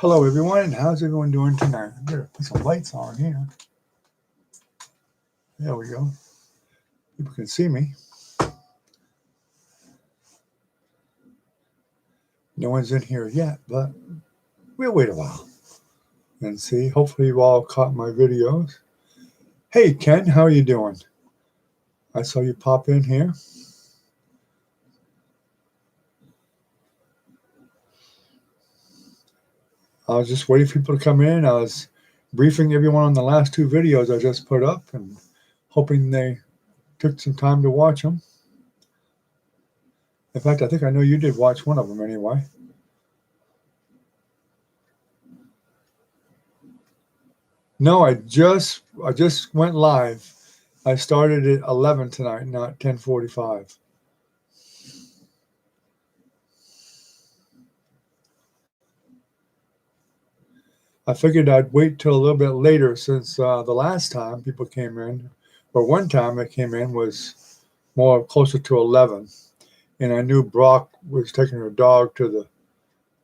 Hello, everyone. How's everyone doing tonight? I better put some lights on here. There we go. People can see me. No one's in here yet, but we'll wait a while and see. Hopefully, you all caught my videos. Hey, Ken, how are you doing? I saw you pop in here. I was just waiting for people to come in. I was briefing everyone on the last two videos I just put up and hoping they took some time to watch them. In fact, I think I know you did watch one of them anyway. No, I just went live. I started at 11 tonight, not 10:45. I figured I'd wait till a little bit later since the last time people came in, or one time they came in was more closer to 11. And I knew Brock was taking her dog to the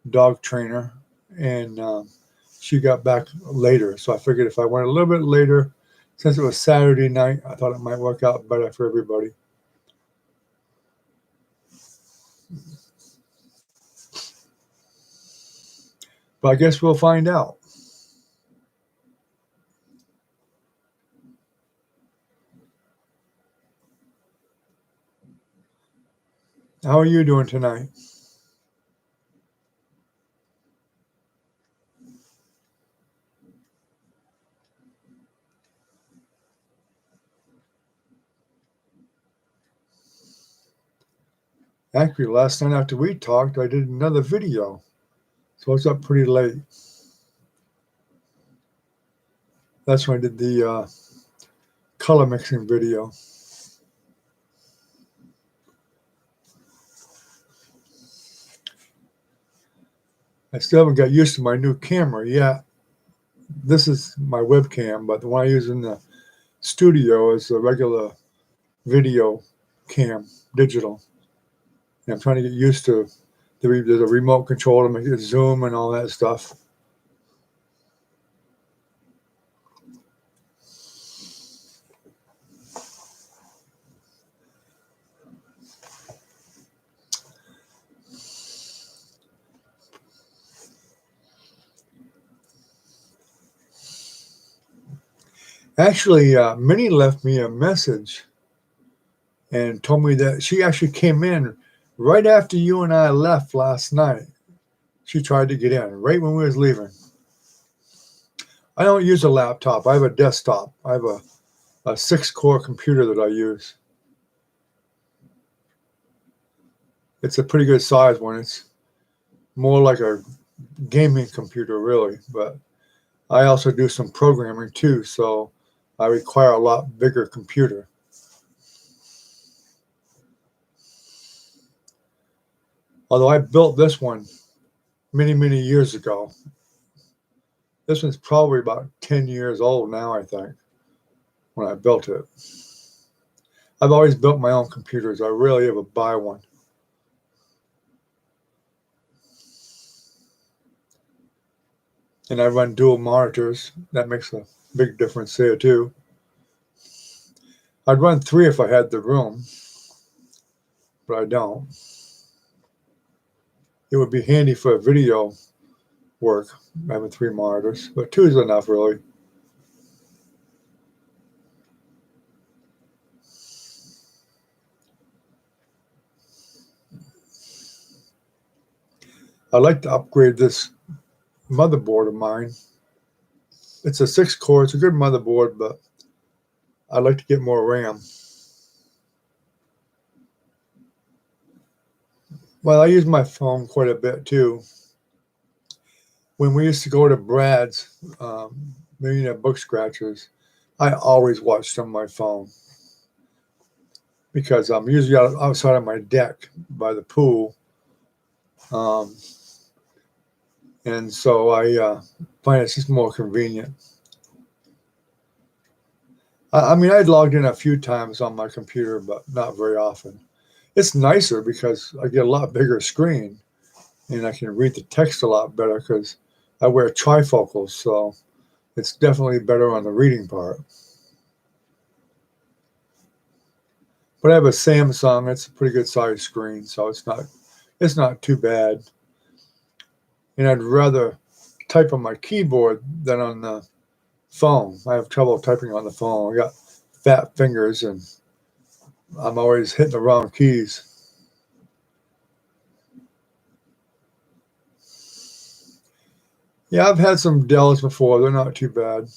dog trainer, and she got back later. So I figured if I went a little bit later, since it was Saturday night, I thought it might work out better for everybody. But I guess we'll find out. How are you doing tonight? Actually, last night after we talked, I did another video. So I was up pretty late. That's when I did the color mixing video. I still haven't got used to my new camera yet. This is my webcam, but the one I use in the studio is a regular video cam, digital. And I'm trying to get used to there's a remote control to make it zoom and all that stuff. Actually, Minnie left me a message and told me that she actually came in right after you and I left last night. She tried to get in right when we was leaving. I don't use a laptop. I have a desktop. I have a 6-core computer that I use. It's a pretty good size one. It's more like a gaming computer, really. But I also do some programming too, so I require a lot bigger computer. Although I built this one many, many years ago. This one's probably about 10 years old now, I think, when I built it. I've always built my own computers. I rarely ever buy one. And I run dual monitors. That makes a big difference there too. I'd run 3 if I had the room, but I don't. It would be handy for video work, having 3 monitors, but 2 is enough, really. I'd like to upgrade this motherboard of mine. It's a 6-core. It's a good motherboard, but I'd like to get more RAM. Well, I use my phone quite a bit too. When we used to go to Brad's Millionaire Book Scratchers, I always watched on my phone because I'm usually outside of my deck by the pool. And so I find it's just more convenient. I mean, I'd logged in a few times on my computer, but not very often. It's nicer because I get a lot bigger screen and I can read the text a lot better because I wear trifocals, so it's definitely better on the reading part. But I have a Samsung. It's a pretty good size screen, so it's not too bad. And I'd rather type on my keyboard than on the phone. I have trouble typing on the phone. I got fat fingers, and I'm always hitting the wrong keys. Yeah, I've had some Dells before. They're not too bad.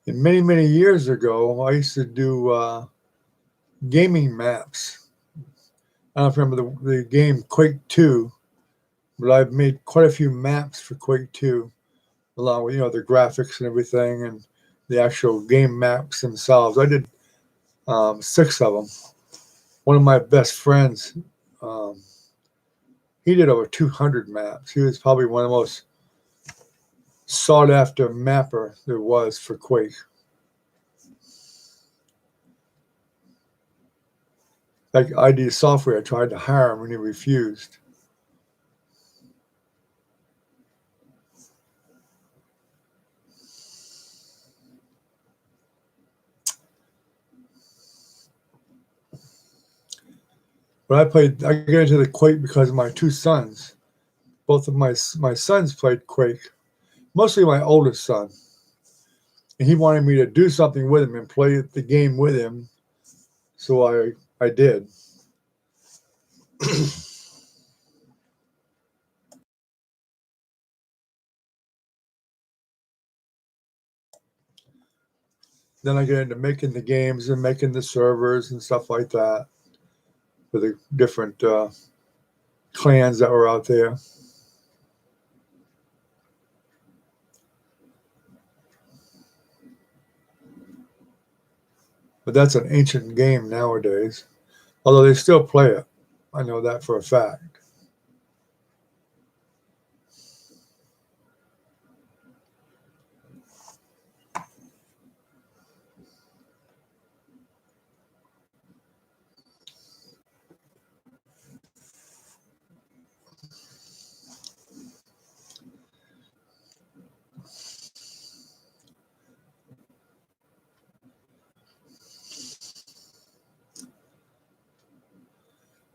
And many, many years ago, I used to do gaming maps. I don't know if you remember the game Quake 2, but I've made quite a few maps for Quake 2, along with, the graphics and everything, and the actual game maps themselves. I did 6 of them. One of my best friends, um, he did over 200 maps. He was probably one of the most sought after mapper there was for Quake. Like ID Software tried to hire him and he refused. But I got into the Quake because of my 2 sons. Both of my sons played Quake, mostly my oldest son. And he wanted me to do something with him and play the game with him. So I did. Then I get into making the games and making the servers and stuff like that for the different clans that were out there. But that's an ancient game nowadays, although they still play it. I know that for a fact.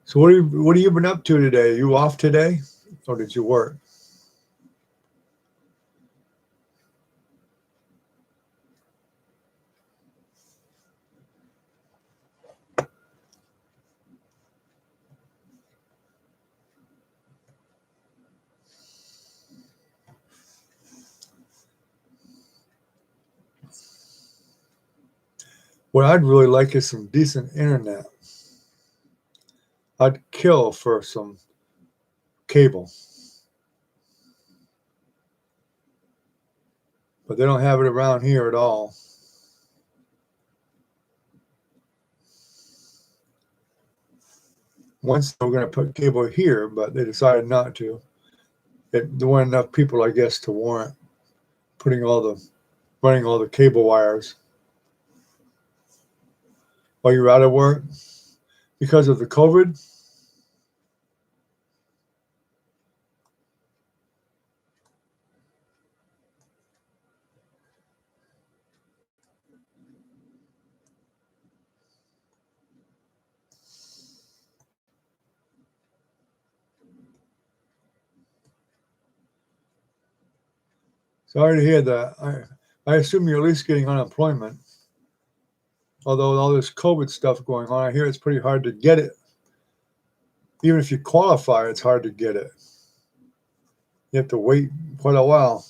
So what have you been up to today? You off today, or did you work? What I'd really like is some decent internet. I'd kill for some cable, but they don't have it around here at all. Once they were going to put cable here, but they decided not to. There weren't enough people, I guess, to warrant running all the cable wires. While you're out of work because of the COVID. Sorry to hear that. I assume you're at least getting unemployment. Although all this COVID stuff going on, I hear it's pretty hard to get it. Even if you qualify, it's hard to get it. You have to wait quite a while.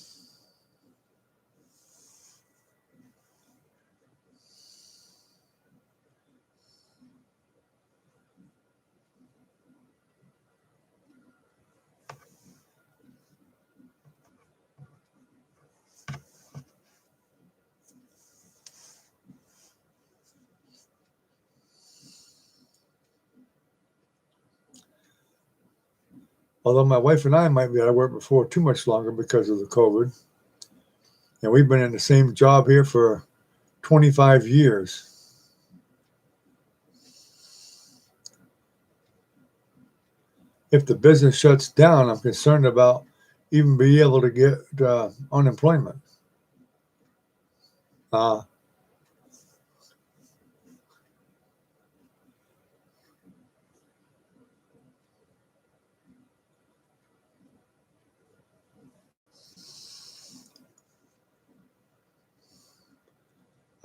Although my wife and I might be out of work before too much longer because of the COVID. And we've been in the same job here for 25 years. If the business shuts down, I'm concerned about even being able to get unemployment. I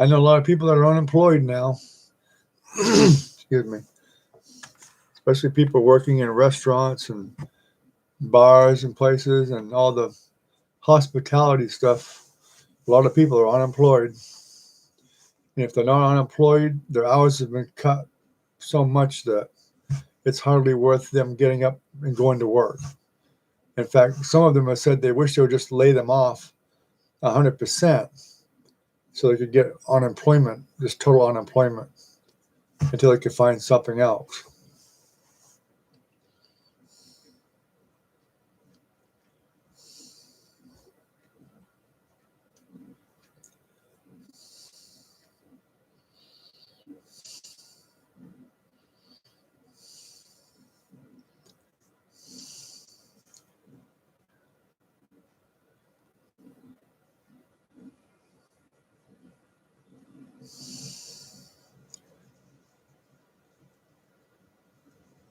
know a lot of people that are unemployed now. Excuse me. Especially people working in restaurants and bars and places and all the hospitality stuff. A lot of people are unemployed. And if they're not unemployed, their hours have been cut so much that it's hardly worth them getting up and going to work. In fact, some of them have said they wish they would just lay them off 100% so they could get unemployment, just total unemployment, until they could find something else.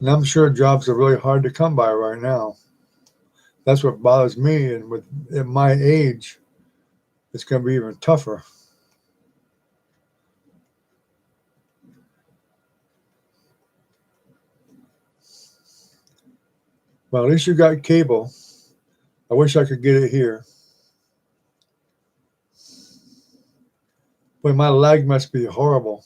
And I'm sure jobs are really hard to come by right now. That's what bothers me. And at my age, it's going to be even tougher. Well, at least you got cable. I wish I could get it here. Boy, my lag must be horrible.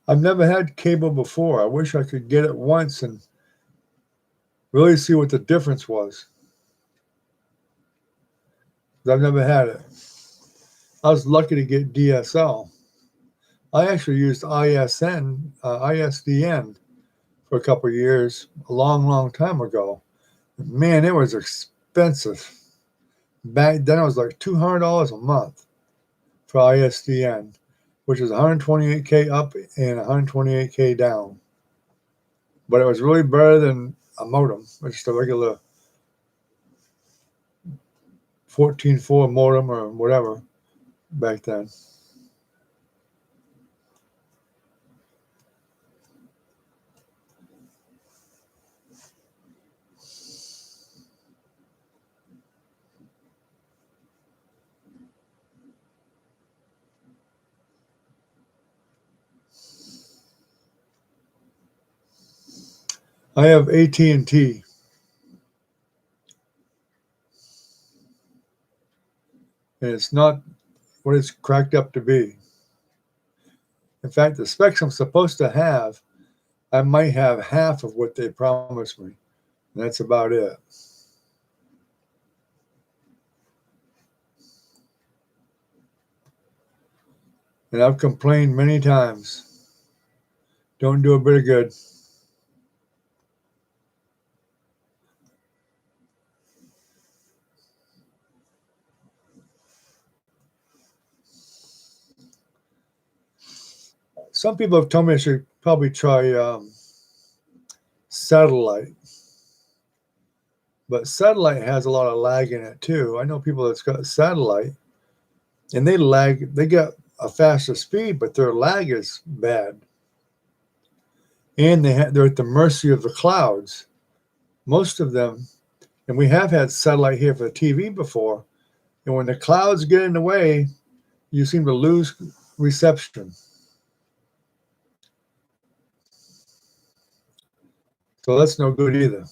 I've never had cable before. I wish I could get it once and really see what the difference was. I've never had it. I was lucky to get DSL. I actually used ISDN for a couple of years, a long, long time ago. Man, it was expensive. Back then, it was like $200 a month for ISDN, which is 128K up and 128K down. But it was really better than a modem, just a regular 14.4 modem or whatever back then. I have AT&T. And it's not what it's cracked up to be. In fact, the specs I'm supposed to have, I might have half of what they promised me. And that's about it. And I've complained many times. Don't do a bit of good. Some people have told me I should probably try satellite. But satellite has a lot of lag in it too. I know people that's got satellite and they get a faster speed, but their lag is bad. And they're at the mercy of the clouds. Most of them, and we have had satellite here for the TV before, and when the clouds get in the way, you seem to lose reception. So that's no good either.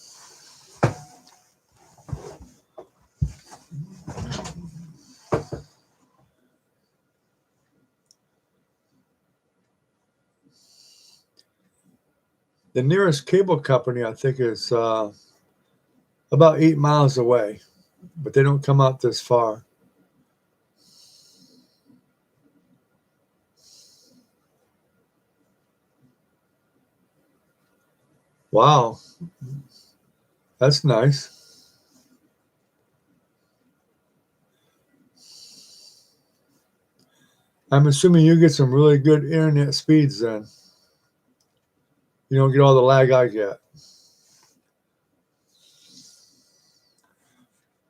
The nearest cable company, I think, is about 8 miles away, but they don't come out this far. Wow, that's nice. I'm assuming you get some really good internet speeds then. You don't get all the lag I get.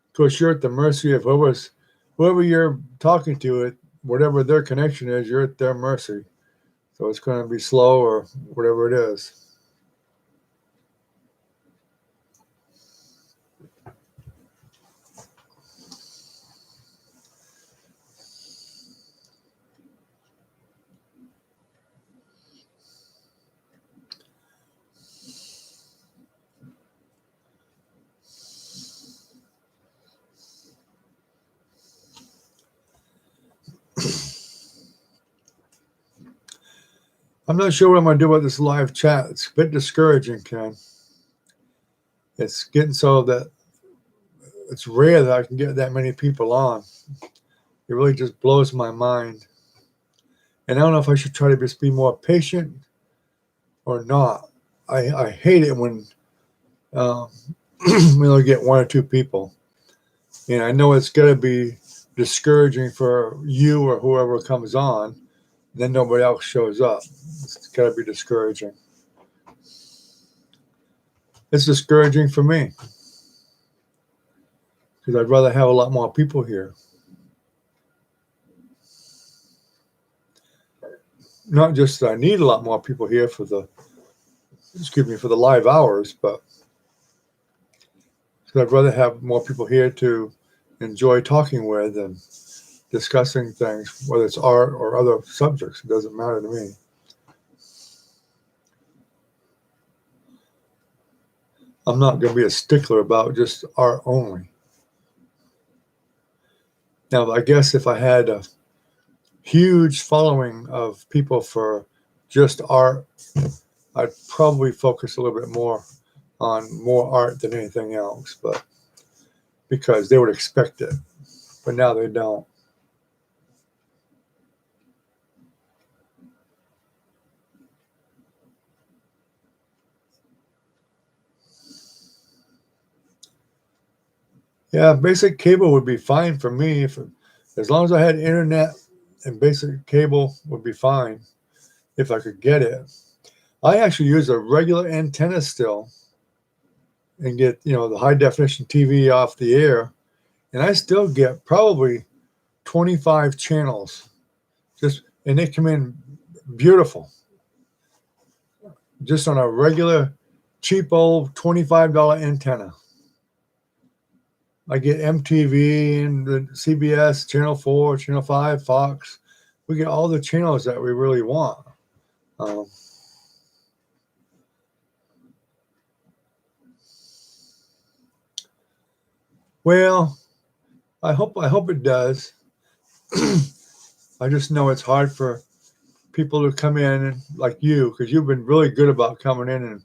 Of course, you're at the mercy of whoever you're talking to, it whatever their connection is, you're at their mercy. So it's going to be slow or whatever it is. I'm not sure what I'm going to do about this live chat. It's a bit discouraging, Ken. It's getting so that it's rare that I can get that many people on. It really just blows my mind. And I don't know if I should try to just be more patient or not. I hate it when we only get 1 or 2 people. And I know it's going to be discouraging for you or whoever comes on. Then nobody else shows up. It's got to be discouraging. It's discouraging for me because I'd rather have a lot more people here. Not just that I need a lot more people here for the live hours, but because I'd rather have more people here to enjoy talking with and discussing things, whether it's art or other subjects. It doesn't matter to me. I'm not going to be a stickler about just art only. Now, I guess if I had a huge following of people for just art, I'd probably focus a little bit more on more art than anything else, but because they would expect it, but now they don't. Yeah, basic cable would be fine for me as long as I had internet, and basic cable would be fine if I could get it. I actually use a regular antenna still and get, the high definition TV off the air, and I still get probably 25 channels. And they come in beautiful. Just on a regular cheap old $25 antenna. I get MTV and the CBS, Channel 4, Channel 5, Fox. We get all the channels that we really want. Well, I hope it does. I just know it's hard for people to come in like you, because you've been really good about coming in and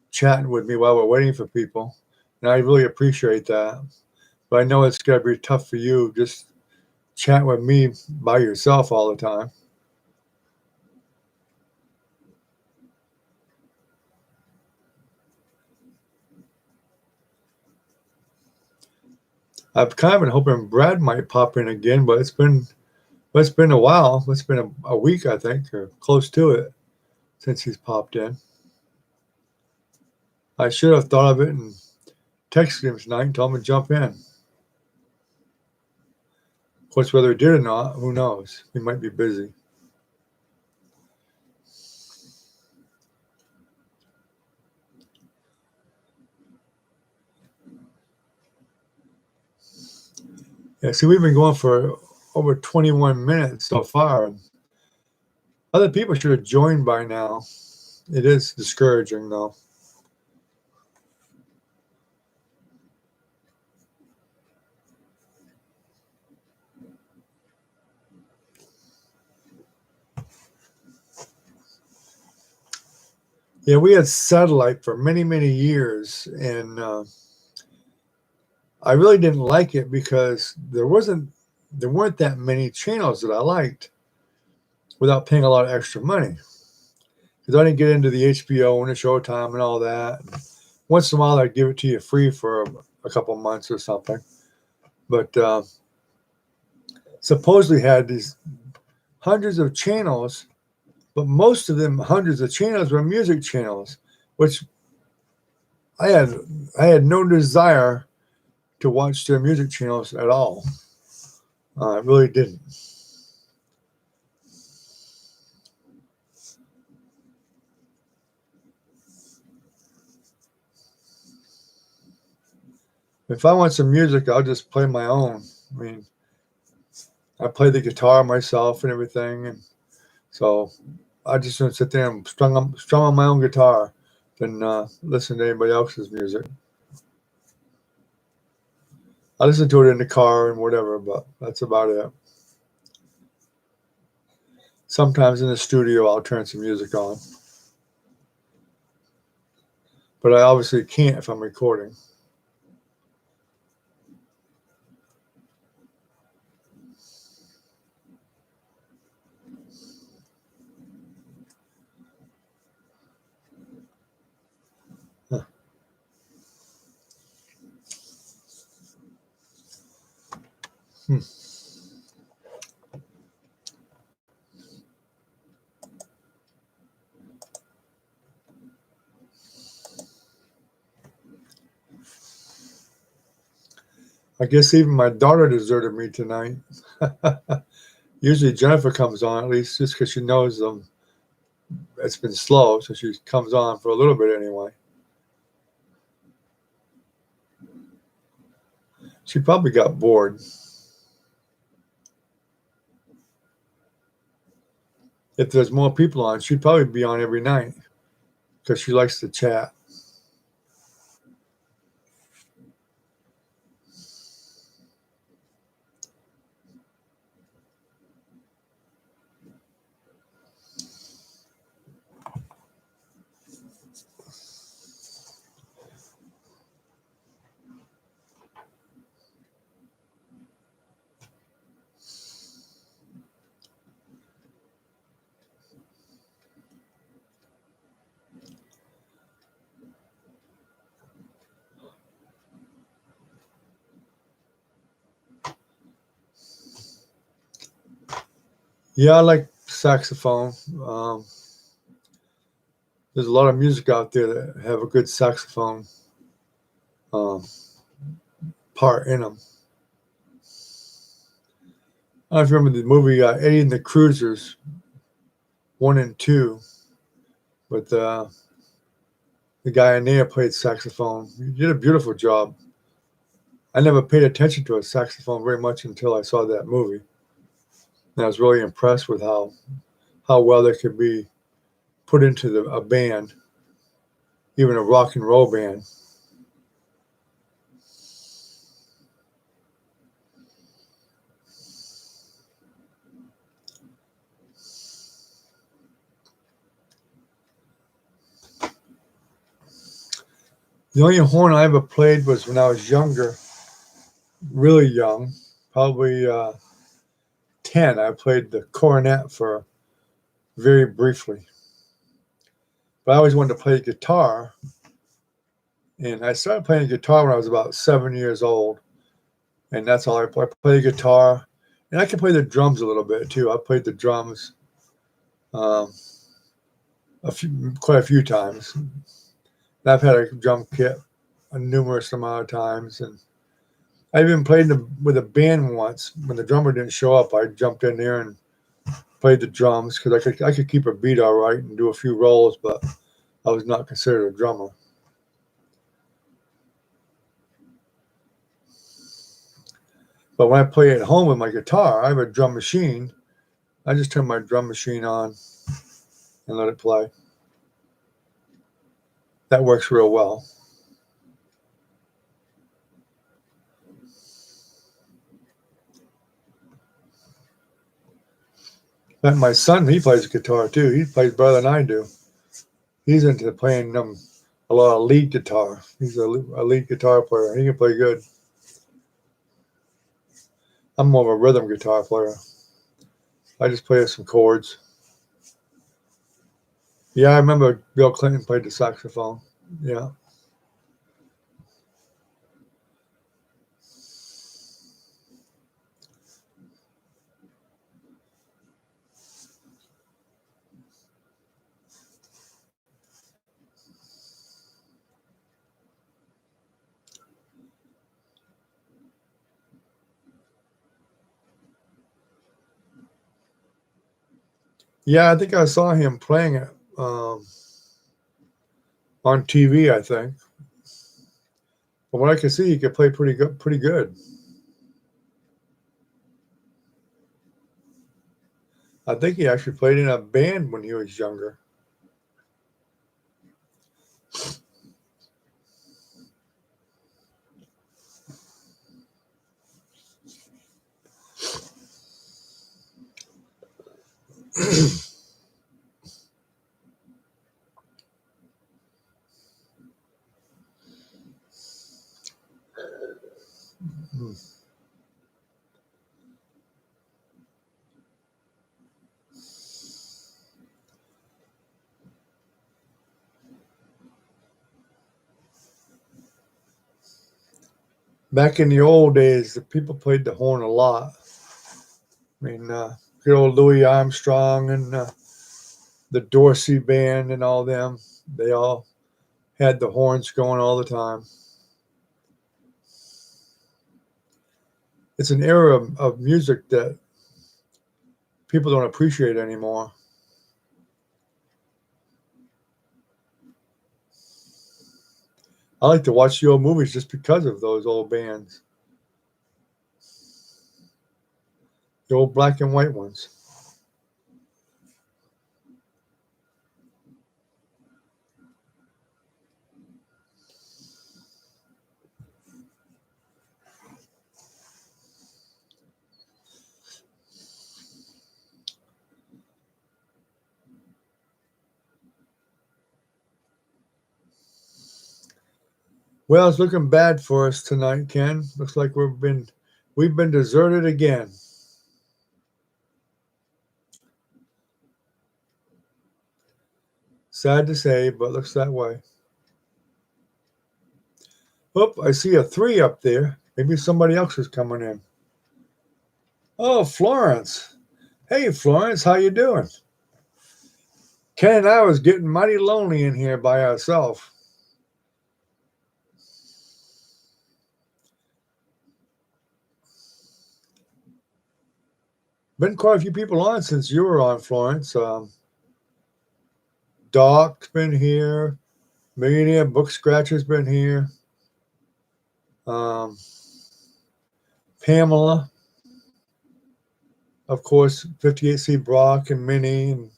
chatting with me while we're waiting for people. And I really appreciate that. But I know it's got to be tough for you just chat with me by yourself all the time. I've kind of been hoping Brad might pop in again, but it's been a while. It's been a week, I think, or close to it, since he's popped in. I should have thought of it and texted him tonight and told him to jump in. Of course, whether he did or not, who knows? He might be busy. Yeah, see, we've been going for over 21 minutes so far. Other people should have joined by now. It is discouraging, though. Yeah, we had satellite for many, many years, and I really didn't like it because there weren't that many channels that I liked without paying a lot of extra money. Because I didn't get into the HBO and the Showtime and all that. Once in a while, I'd give it to you free for a couple months or something. But supposedly had these hundreds of channels, but most of them hundreds of channels were music channels, which I had I had no desire to watch their music channels at all. I really didn't. If I want some music, I'll just play my own. I mean, I play the guitar myself and everything, and so I just want to sit there and strum on my own guitar than listen to anybody else's music. I listen to it in the car and whatever, but that's about it. Sometimes in the studio, I'll turn some music on, but I obviously can't if I'm recording. Huh. Hmm. I guess even my daughter deserted me tonight. Usually Jennifer comes on, at least just because she knows it's been slow, so she comes on for a little bit anyway. She probably got bored. If there's more people on, she'd probably be on every night because she likes to chat. Yeah, I like saxophone. There's a lot of music out there that have a good saxophone um, part in them. I don't know if you remember the movie Eddie and the Cruisers 1 and 2, but the guy in there played saxophone. He did a beautiful job. I never paid attention to a saxophone very much until I saw that movie. And I was really impressed with how well they could be put into a band, even a rock and roll band. The only horn I ever played was when I was younger, really young, probably 10. I played the cornet for very briefly. But I always wanted to play guitar. And I started playing guitar when I was about 7 years old. And that's all I play. I play guitar. And I can play the drums a little bit too. I played the drums um, quite a few times. And I've had a drum kit a numerous amount of times. And I even played with a band once. When the drummer didn't show up, I jumped in there and played the drums because I could keep a beat all right and do a few rolls, but I was not considered a drummer. But when I play at home with my guitar, I have a drum machine. I just turn my drum machine on and let it play. That works real well. And my son, he plays guitar too. He plays better than I do. He's into playing a lot of lead guitar. He's a lead guitar player. He can play good. I'm more of a rhythm guitar player. I just play some chords. Yeah, I remember Bill Clinton played the saxophone. Yeah. Yeah, I think I saw him playing it on TV, I think. From what I can see, he could play pretty good. Pretty good. I think he actually played in a band when he was younger. Back in the old days, the people played the horn a lot. I mean, good old Louis Armstrong and the Dorsey band and all them. They all had the horns going all the time. It's an era of music that people don't appreciate anymore. I like to watch the old movies just because of those old bands, the old black and white ones. Well, it's looking bad for us tonight, Ken. Looks like we've been deserted again. Sad to say, but looks that way. Oh, I see a 3 up there. Maybe somebody else is coming in. Oh, Florence. Hey, Florence, how you doing? Ken and I was getting mighty lonely in here by ourselves. Been quite a few people on since you were on, Florence. Doc's been here. Millionaire Book Scratcher's been here. Um, Pamela, of course, 58C Brock and Minnie. And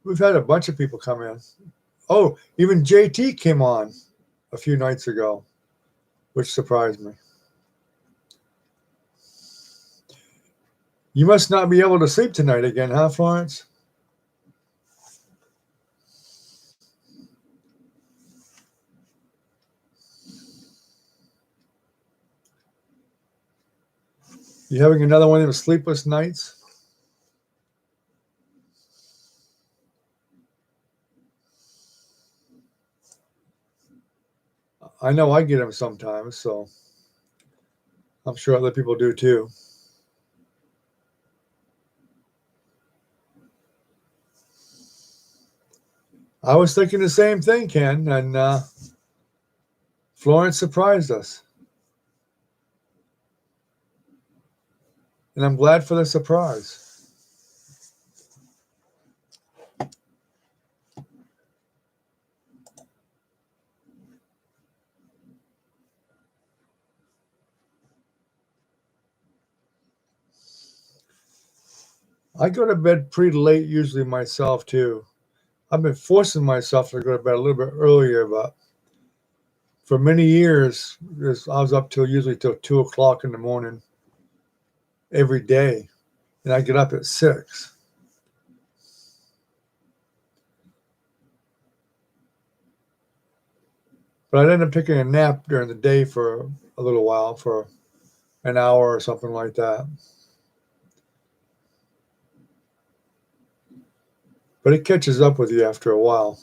we've had a bunch of people come in. Oh, even JT came on a few nights ago, which surprised me. You must not be able to sleep tonight again, huh, Florence? You having another one of those sleepless nights? I know I get them sometimes, so I'm sure other people do too. I was thinking the same thing, Ken, and Florence surprised us. And I'm glad for the surprise. I go to bed pretty late usually myself too. I've been forcing myself to go to bed a little bit earlier, but for many years, I was up till usually till 2 o'clock in the morning every day, and I get up at 6. But I'd end up taking a nap during the day for a little while, for an hour or something like that. But it catches up with you after a while.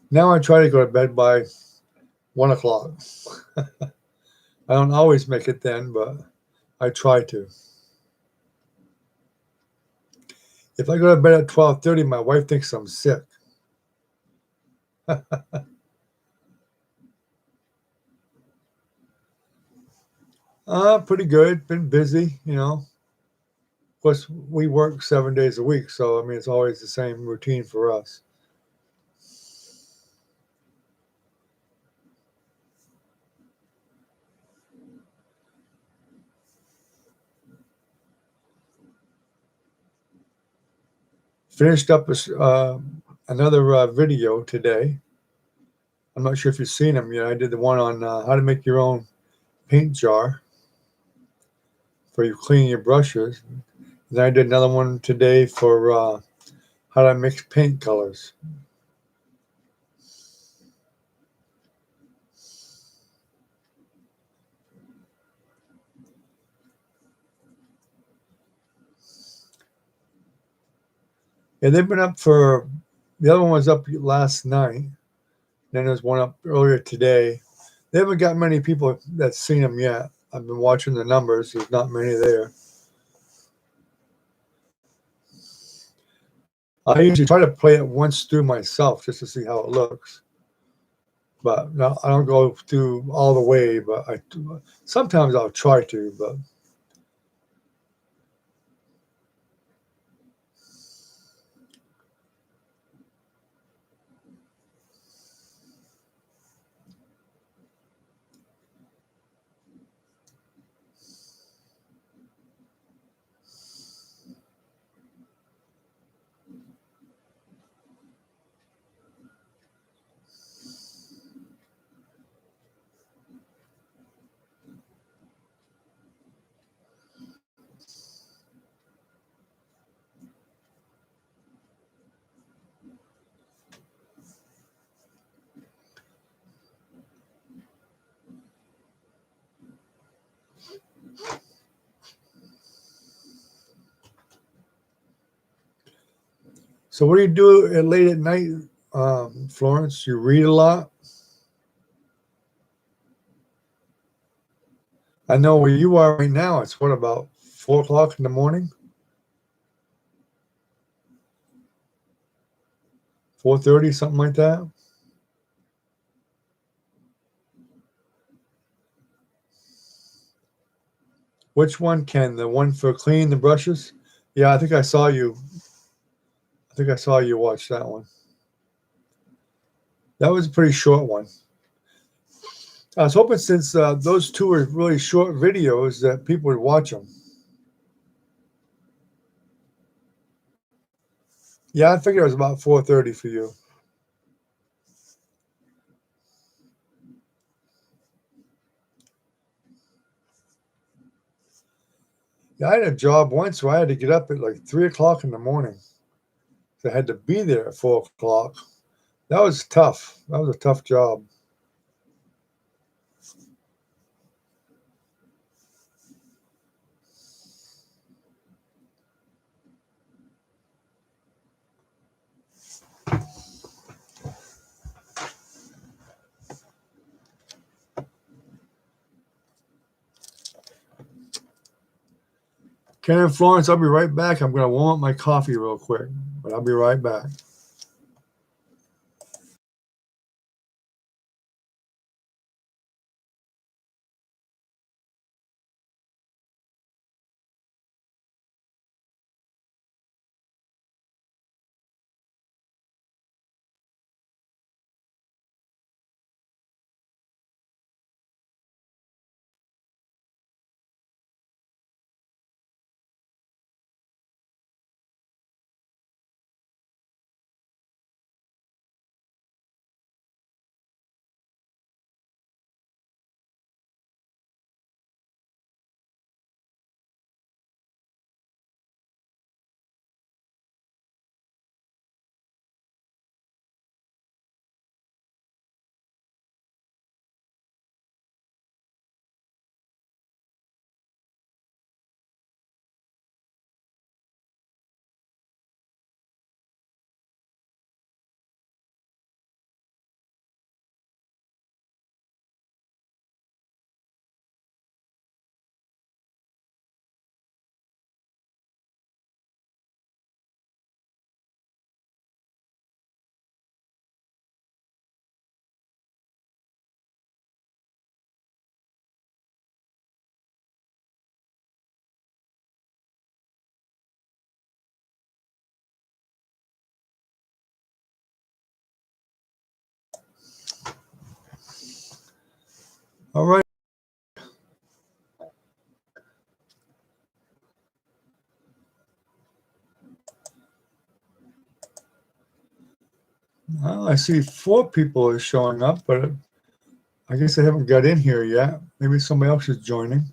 Now I try to go to bed by 1 o'clock. I don't always make it then, but I try to. If I go to bed at 12:30, my wife thinks I'm sick. Pretty good. Been busy, you know. Of course, we work 7 days a week, so I mean, it's always the same routine for us. Finished up another video today. I'm not sure if you've seen them yet. I did the one on how to make your own paint jar for you cleaning your brushes. Then I did another one today for how to mix paint colors. And they've been up for, the other one was up last night. Then there's one up earlier today. They haven't got many people that's seen them yet. I've been watching the numbers. There's not many there. I usually try to play it once through myself just to see how it looks. But no, I don't go through all the way, but I sometimes I'll try to, but so what do you do late at night, Florence? You read a lot? I know where you are right now. It's what, about 4 o'clock in the morning? 4:30, something like that? Which one, Ken? The one for cleaning the brushes? Yeah, I think I saw you. I think I saw you watch that one. That was a pretty short one. I was hoping, since those two are really short videos, that people would watch them. Yeah, I figured it was about 4:30 for you. Yeah, I had a job once where I had to get up at like 3 o'clock in the morning. So I had to be there at 4 o'clock. That was tough. That was a tough job. Ken and Florence, I'll be right back. I'm going to warm up my coffee real quick, but I'll be right back. All right. Well, I see 4 people are showing up, but I guess they haven't got in here yet. Maybe somebody else is joining.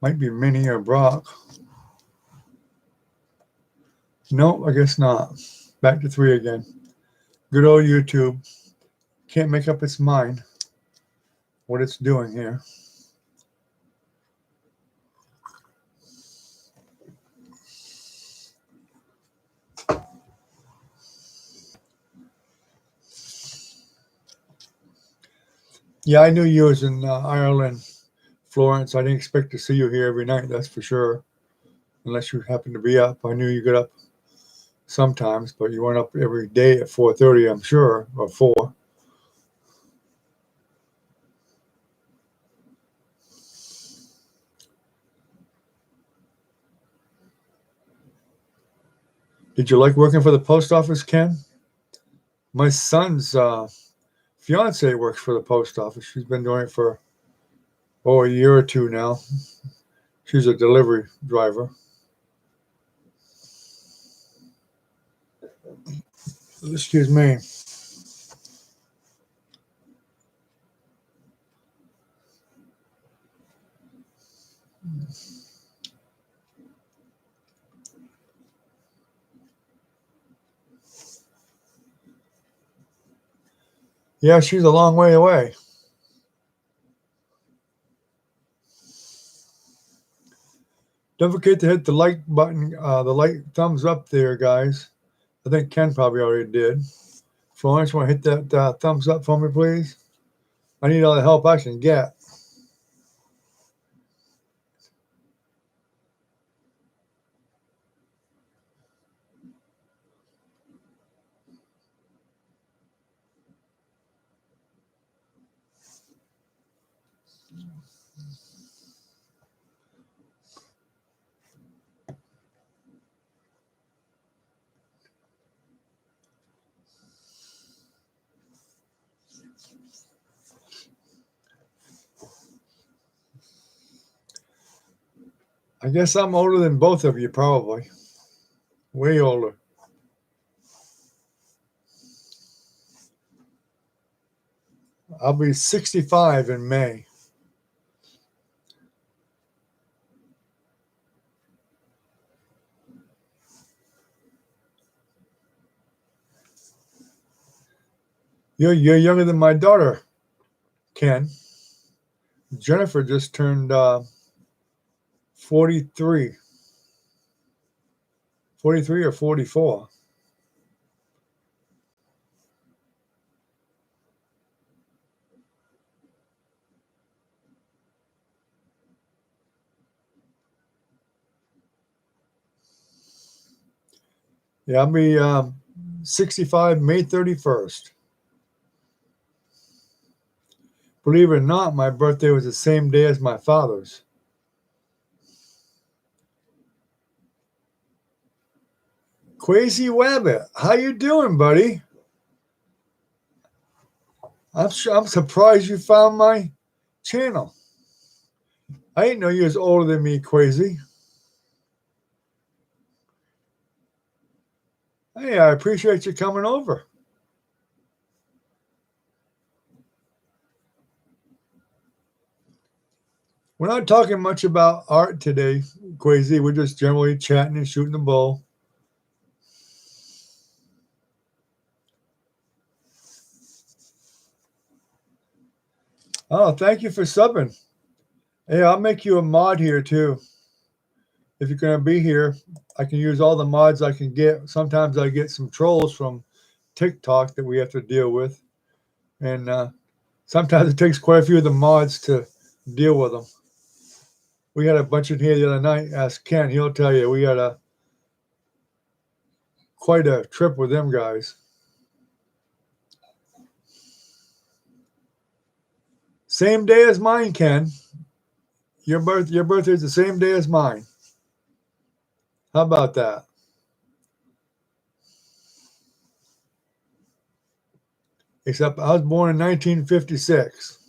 Might be Minnie or Brock. No, I guess not. Back to 3 again. Good old YouTube. Can't make up its mind what it's doing here. Yeah, I knew you was in Ireland, Florence. I didn't expect to see you here every night, that's for sure. Unless you happen to be up. I knew you got up sometimes, but you weren't up every day at 4:30, I'm sure, or 4. Did you like working for the post office, Ken? My son's fiance works for the post office. She's been doing it for a year or 2 now. She's a delivery driver. Excuse me. Yeah, she's a long way away. Don't forget to hit the like button, the like thumbs up there, guys. I think Ken probably already did. Florence, want to hit that thumbs up for me, please? I need all the help I can get. I guess I'm older than both of you, probably. Way older. I'll be 65 in May. You're younger than my daughter, Ken. Jennifer just turned 43. 43 or 44. Yeah, I'll be 65 May 31st. Believe it or not, my birthday was the same day as my father's. Crazy Wabbit, how you doing, buddy? I'm surprised you found my channel. I didn't know you was older than me, Crazy. Hey, I appreciate you coming over. We're not talking much about art today, Crazy. We're just generally chatting and shooting the bull. Oh, thank you for subbing. Hey, I'll make you a mod here too. If you're going to be here, I can use all the mods I can get. Sometimes I get some trolls from TikTok that we have to deal with. And sometimes it takes quite a few of the mods to deal with them. We had a bunch in here the other night. Ask Ken, he'll tell you we had quite a trip with them guys. Same day as mine, Ken. Your birthday is the same day as mine. How about that? Except I was born in 1956.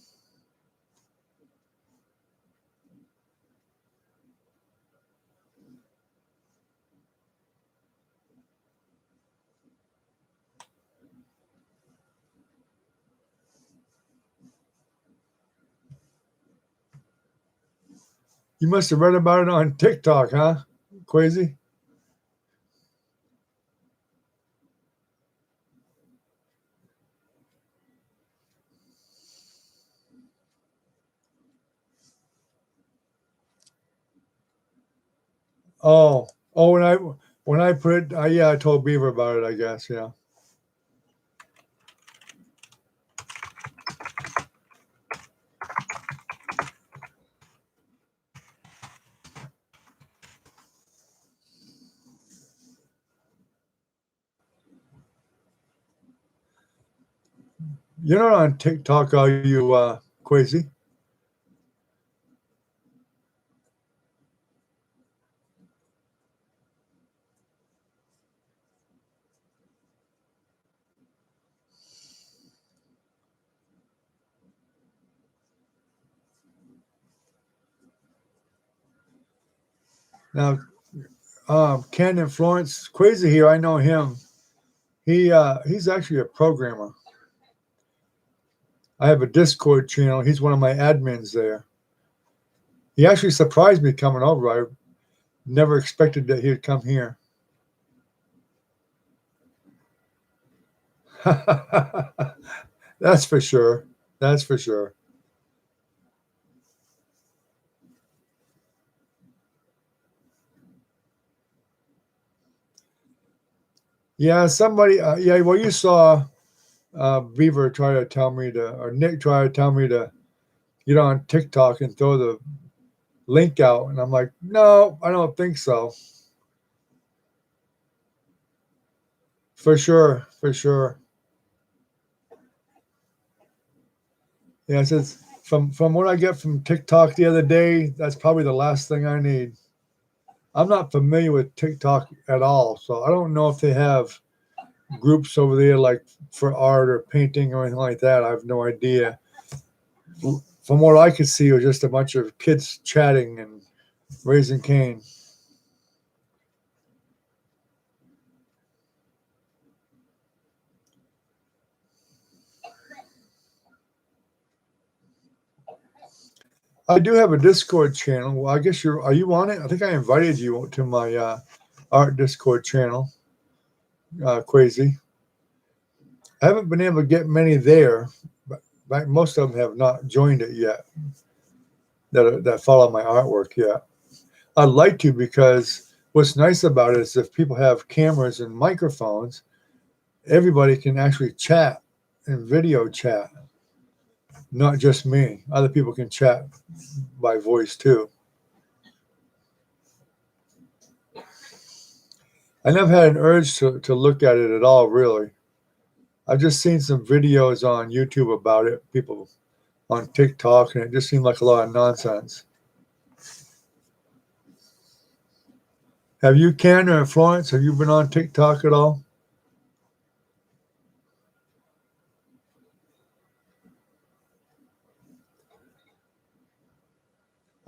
You must have read about it on TikTok, huh? Crazy. Oh, oh, when I put it, yeah, I told Beaver about it, I guess, yeah. You're not on TikTok, are you, Quasi? Now, Ken and Florence, Quasi here, I know him. He's actually a programmer. I have a Discord channel. He's one of my admins there. He actually surprised me coming over. I never expected that he'd come here. That's for sure. That's for sure. Yeah, somebody. Yeah, well, you saw Beaver try to tell me to, or Nick try to tell me to get on TikTok and throw the link out, and I'm like, no, I don't think so. For sure, for sure. Yeah, it says from what I get from TikTok the other day, that's probably the last thing I need. I'm not familiar with TikTok at all, so I don't know if they have groups over there like for art or painting or anything like that. I have no idea. From what I could see, it was just a bunch of kids chatting and raising Cain. I do have a Discord channel. Well, I guess are you on it? I think I invited you to my art Discord channel, Crazy. I haven't been able to get many there, but most of them have not joined it yet that follow my artwork yet. I'd like to because what's nice about it is if people have cameras and microphones, everybody can actually chat and video chat, not just me. Other people can chat by voice too. I never had an urge to look at it at all, really. I've just seen some videos on YouTube about it, people on TikTok, and it just seemed like a lot of nonsense. Have you, Ken or Florence, have you been on TikTok at all?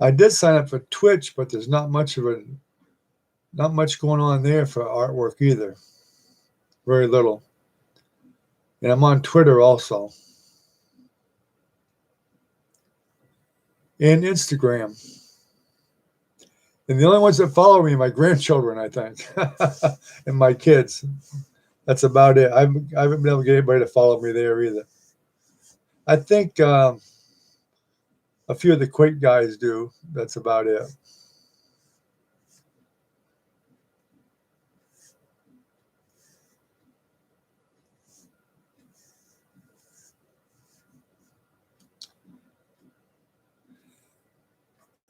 I did sign up for Twitch, but there's not much going on there for artwork either. Very little. And I'm on Twitter also. And Instagram. And the only ones that follow me are my grandchildren, I think, and my kids. That's about it. I haven't been able to get anybody to follow me there either. I think a few of the Quake guys do. That's about it.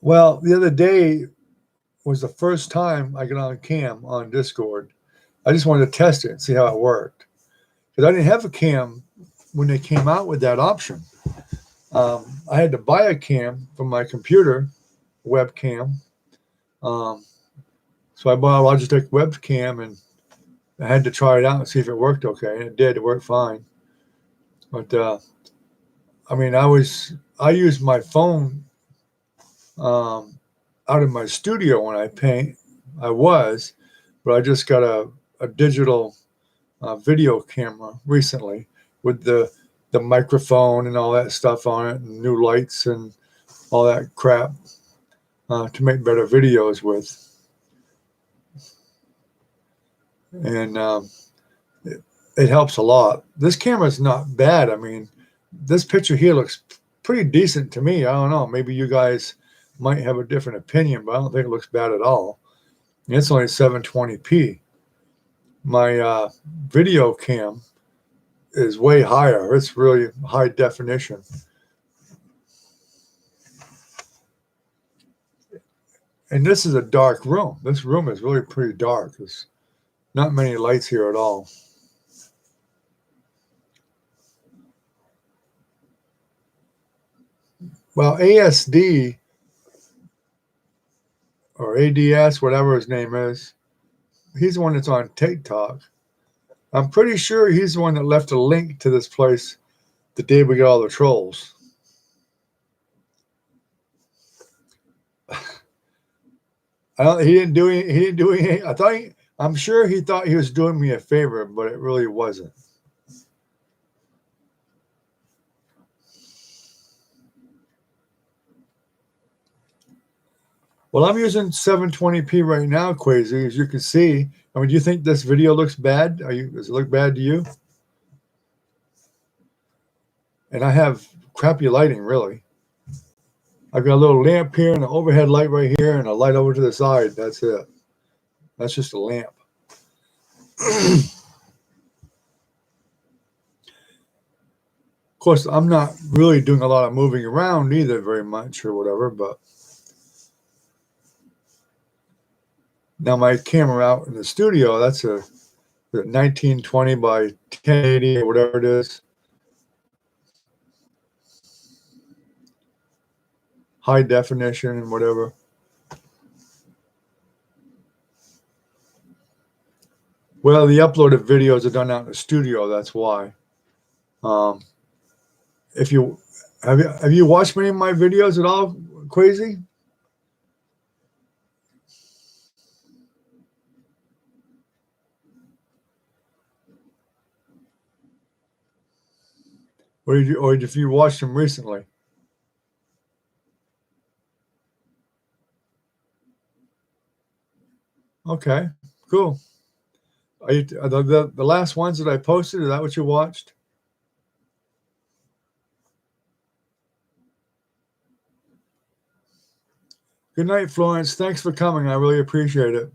Well, the other day was the first time I got on cam on Discord. I just wanted to test it and see how it worked. Because I didn't have a cam when they came out with that option. I had to buy a cam from my computer, webcam. So I bought a Logitech webcam and I had to try it out and see if it worked okay. And it did. It worked fine. But I mean, I used my phone out in my studio when I paint. But I just got a digital video camera recently with the microphone and all that stuff on it, and new lights and all that crap. to make better videos with. And it helps a lot. This camera is not bad. I mean, this picture here looks pretty decent to me. I don't know. Maybe you guys might have a different opinion, but I don't think it looks bad at all. And it's only 720p. My video cam is way higher. It's really high definition. And this is a dark room. This room is really pretty dark. There's not many lights here at all. Well, ASD or ADS, whatever his name is, he's the one that's on TikTok. I'm pretty sure he's the one that left a link to this place the day we got all the trolls. He didn't do any. I'm sure he thought he was doing me a favor, but it really wasn't. Well, I'm using 720p right now, Quasi, as you can see. I mean, do you think this video looks bad? Does it look bad to you? And I have crappy lighting, really. I've got a little lamp here and an overhead light right here and a light over to the side. That's it. That's just a lamp. Of course, I'm not really doing a lot of moving around either very much or whatever, but now my camera out in the studio, that's a 1920 by 1080 or whatever it is. High definition and whatever. Well, the uploaded videos are done out in the studio. That's why. If you have you watched many of my videos at all, Quasi? Or if you watched them recently? Okay, cool. Are you the last ones that I posted? Is that what you watched? Good night, Florence. Thanks for coming. I really appreciate it.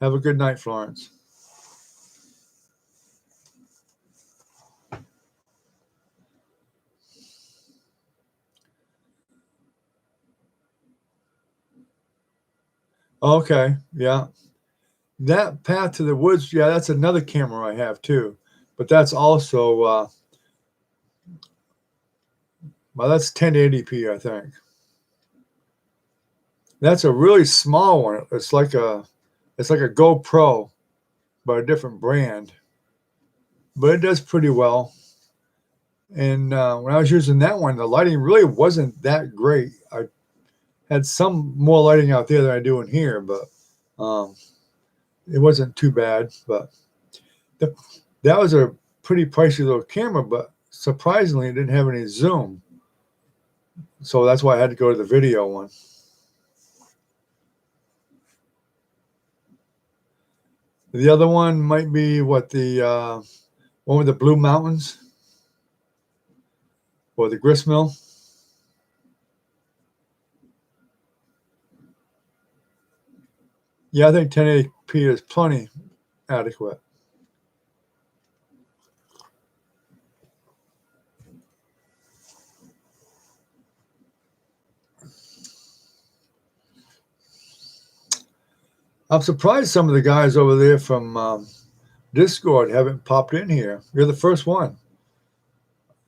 Have a good night, Florence. Okay, yeah. That Path to the Woods, yeah, that's another camera I have too. But that's also, well, that's 1080p, I think. That's a really small one. It's like a GoPro, but a different brand. But it does pretty well. And when I was using that one, the lighting really wasn't that great. I had some more lighting out there than I do in here, but it wasn't too bad. But that was a pretty pricey little camera, but surprisingly, it didn't have any zoom. So that's why I had to go to the video one. The other one might be the one with the Blue Mountains or the gristmill. Yeah, I think 1080p is plenty adequate. I'm surprised some of the guys over there from Discord haven't popped in here. You're the first one.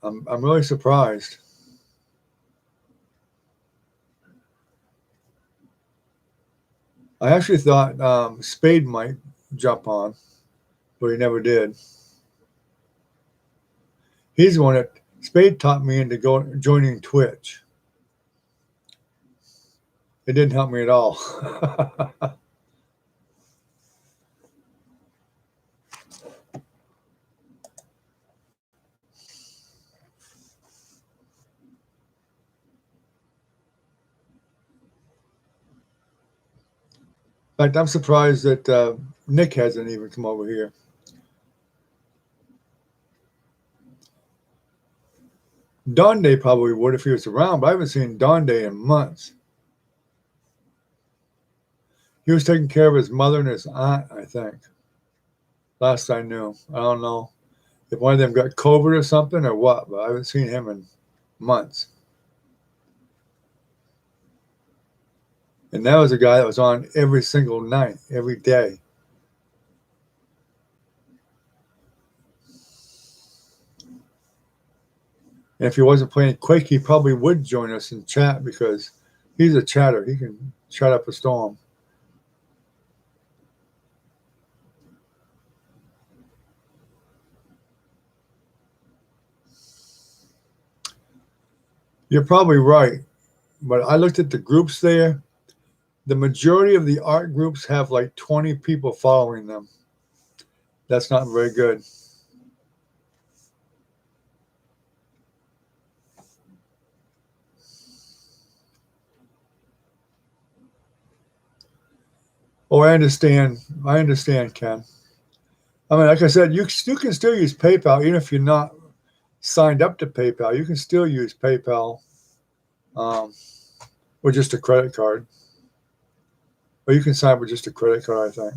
I'm really surprised. I actually thought Spade might jump on, but he never did. He's the one that Spade taught me into joining Twitch. It didn't help me at all. In fact, I'm surprised that Nick hasn't even come over here. Donde probably would if he was around, but I haven't seen Donde in months. He was taking care of his mother and his aunt, I think. Last I knew. I don't know if one of them got COVID or something or what, but I haven't seen him in months. And that was a guy that was on every single night, every day. And if he wasn't playing Quake, he probably would join us in chat because he's a chatter. He can chat up a storm. You're probably right. But I looked at the groups there. The majority of the art groups have like 20 people following them. That's not very good. Oh, I understand. I understand, Ken. I mean, like I said, you can still use PayPal even if you're not signed up to PayPal. You can still use PayPal with just a credit card. Or you can sign up with just a credit card, I think.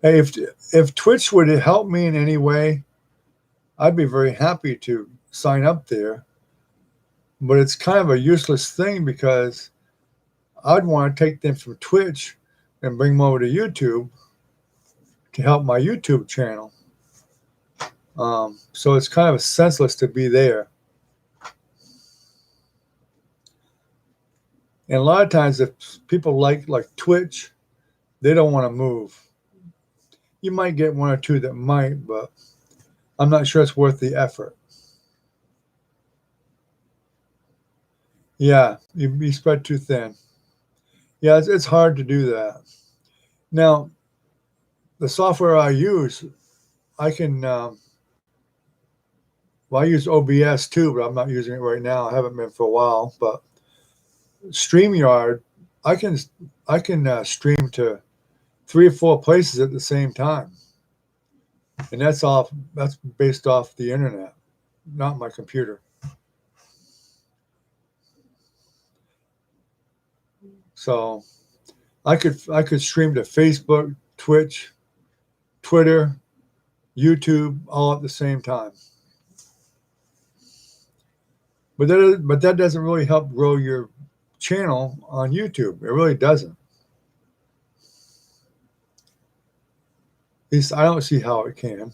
Hey, if Twitch would help me in any way, I'd be very happy to sign up there. But it's kind of a useless thing because I'd want to take them from Twitch and bring them over to YouTube to help my YouTube channel. So it's kind of senseless to be there. And a lot of times, if people like Twitch, they don't want to move. You might get one or two that might, but I'm not sure it's worth the effort. Yeah, you spread too thin. Yeah, it's hard to do that. Now, the software I use, I can, well, I use OBS too, but I'm not using it right now. I haven't been for a while. But StreamYard, I can stream to 3 or 4 places at the same time, and that's based off the internet, not my computer. So I could stream to Facebook, Twitch, Twitter, YouTube, all at the same time. But that doesn't really help grow your channel on YouTube. It really doesn't. At least I don't see how it can.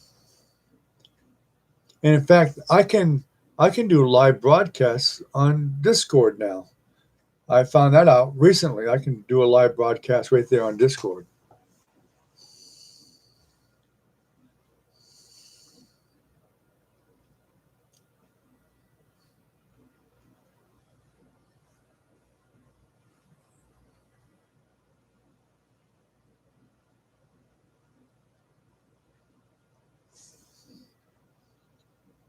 And in fact, I can do live broadcasts on Discord now. I found that out recently. I can do a live broadcast right there on Discord.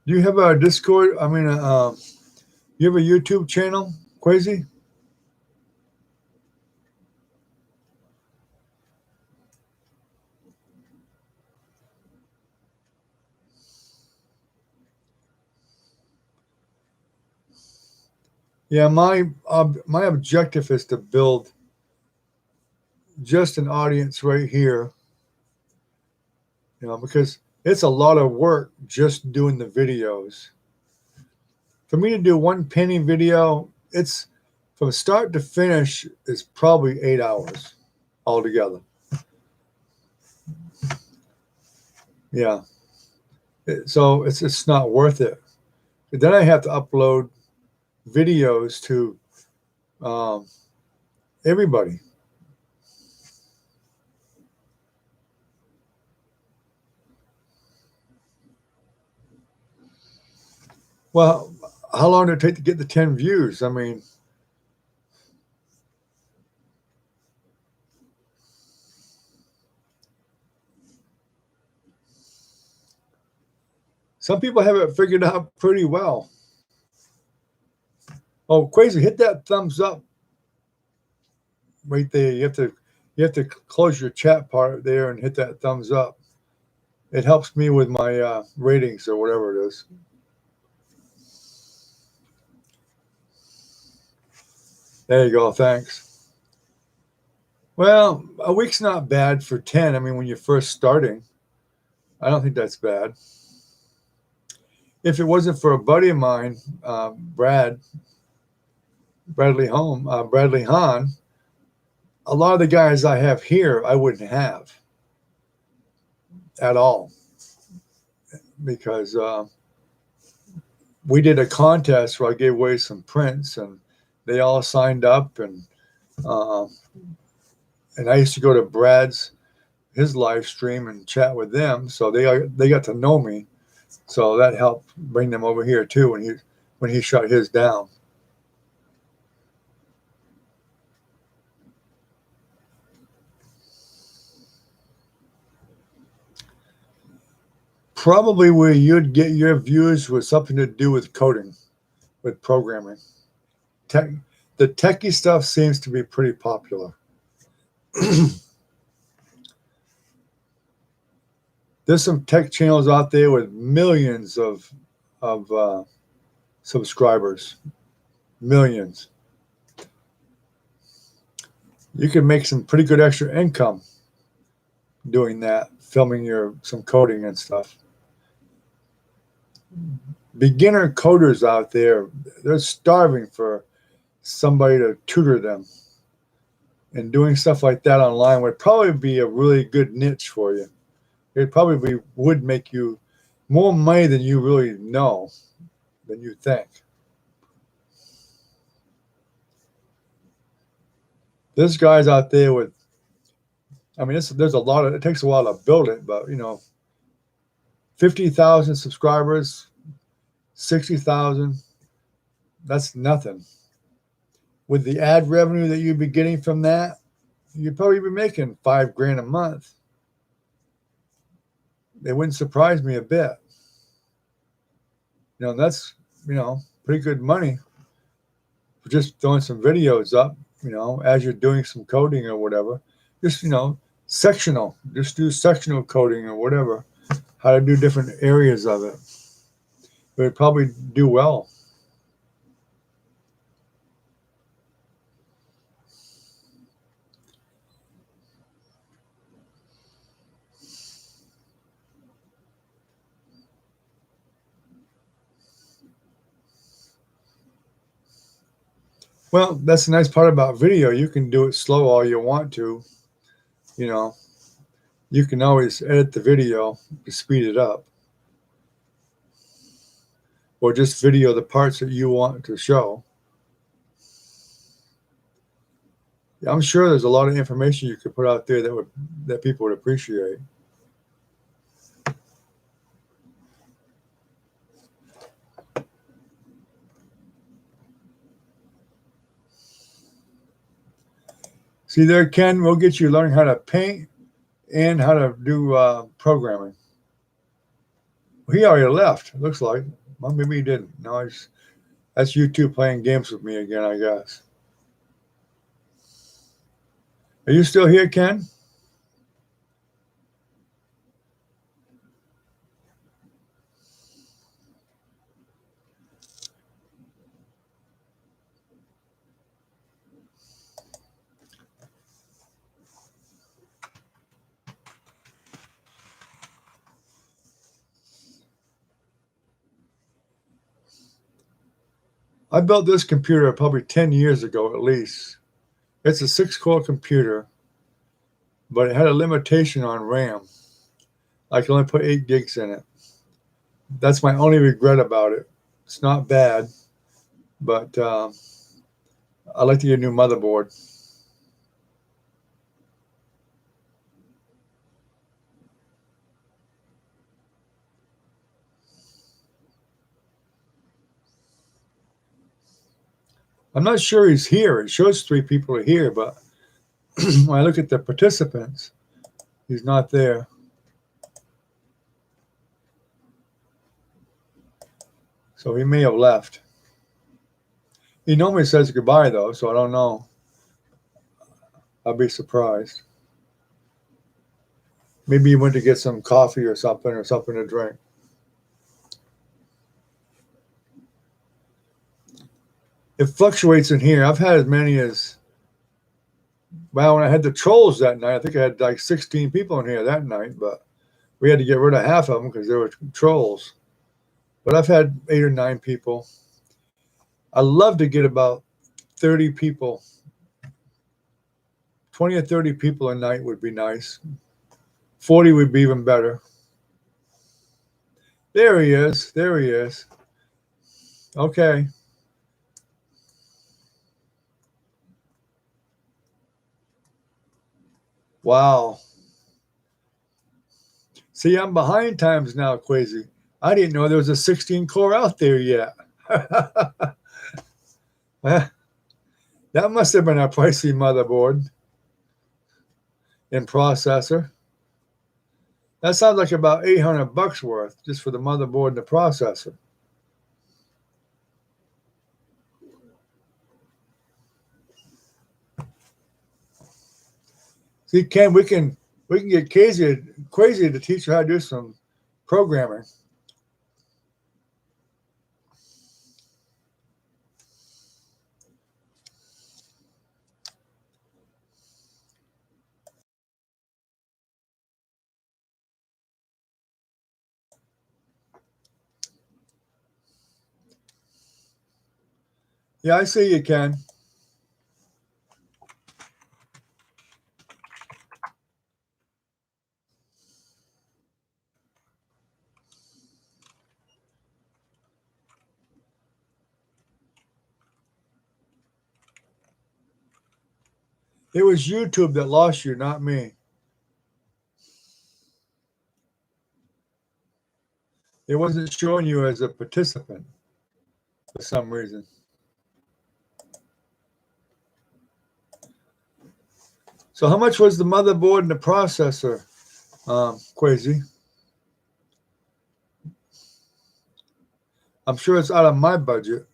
Do you have a Discord? I mean, you have a YouTube channel, Quasi? Yeah, my objective is to build just an audience right here, because it's a lot of work just doing the videos. For me to do one painting video, it's from start to finish is probably 8 hours altogether. Yeah. So it's not worth it. Then I have to upload videos to everybody. Well, how long did it take to get the 10 views? I mean, Some people have it figured out pretty well. Oh, crazy! Hit that thumbs up right there. You have to close your chat part there and hit that thumbs up. It helps me with my ratings or whatever it is. There you go. Thanks. Well, a week's not bad for 10. I mean, when you're first starting, I don't think that's bad. If it wasn't for a buddy of mine, Bradley Hahn, a lot of the guys I have here, I wouldn't have at all, because we did a contest where I gave away some prints, and they all signed up, and I used to go to his live stream and chat with them, so they got to know me, so that helped bring them over here too when he shut his down. Probably where you'd get your views was something to do with coding, with programming. The techie stuff seems to be pretty popular. There's some tech channels out there with millions of subscribers, millions. You can make some pretty good extra income doing that, filming some coding and stuff. Beginner coders out there, they're starving for somebody to tutor them, and doing stuff like that online would probably be a really good niche for you. It probably would make you more money than you really know, than you think. There's guys out there with, I mean, there's a lot of, it takes a while to build it, but 50,000 subscribers, 60,000, that's nothing. With the ad revenue that you'd be getting from that, you'd probably be making $5,000 a month. It wouldn't surprise me a bit. That's, pretty good money for just throwing some videos up, as you're doing some coding or whatever. Just, sectional. Just do sectional coding or whatever. How to do different areas of it. It would probably do well. Well, that's the nice part about video. You can do it slow all you want to. You can always edit the video to speed it up. Or just video the parts that you want to show. I'm sure there's a lot of information you could put out there that people would appreciate. See there, Ken, we'll get you learning how to paint and how to do programming. He already left, it looks like. Well, maybe he didn't. No, that's you two playing games with me again, I guess. Are you still here, Ken? I built this computer probably 10 years ago at least. It's a 6-core computer, but it had a limitation on RAM. I can only put 8 gigs in it. That's my only regret about it. It's not bad, but I'd like to get a new motherboard. I'm not sure he's here. It shows 3 people are here, but when I look at the participants, he's not there. So he may have left. He normally says goodbye, though, so I don't know. I'll be surprised. Maybe he went to get some coffee or something to drink. It fluctuates in here. I've had as many as, well, when I had the trolls that night, I think I had like 16 people in here that night, but we had to get rid of half of them because they were trolls. But I've had 8 or 9 people. I love to get about 30 people. 20 or 30 people a night would be nice. 40 would be even better. There he is. There he is. Okay. Wow. See, I'm behind times now, Quasi. I didn't know there was a 16 core out there yet. That must have been a pricey motherboard and processor. That sounds like about $800 worth just for the motherboard and the processor. See, Ken, we can get crazy to teach you how to do some programming. Yeah, I see you, Ken. It was YouTube that lost you, not me. It wasn't showing you as a participant for some reason. So how much was the motherboard and the processor, Quasi? I'm sure it's out of my budget.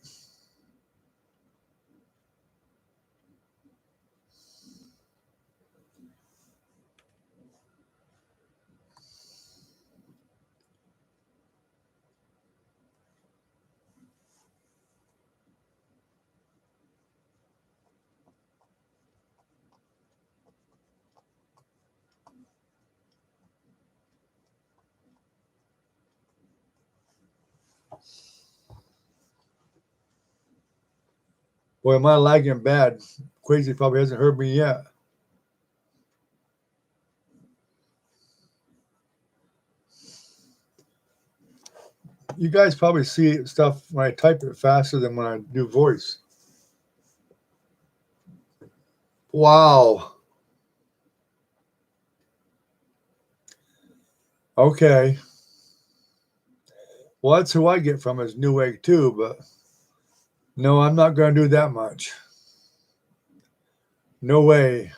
Boy, am I lagging bad. Quasi probably hasn't heard me yet. You guys probably see stuff when I type it faster than when I do voice. Wow. Okay. Well, that's who I get from is Newegg too, but no, I'm not going to do that much. No way.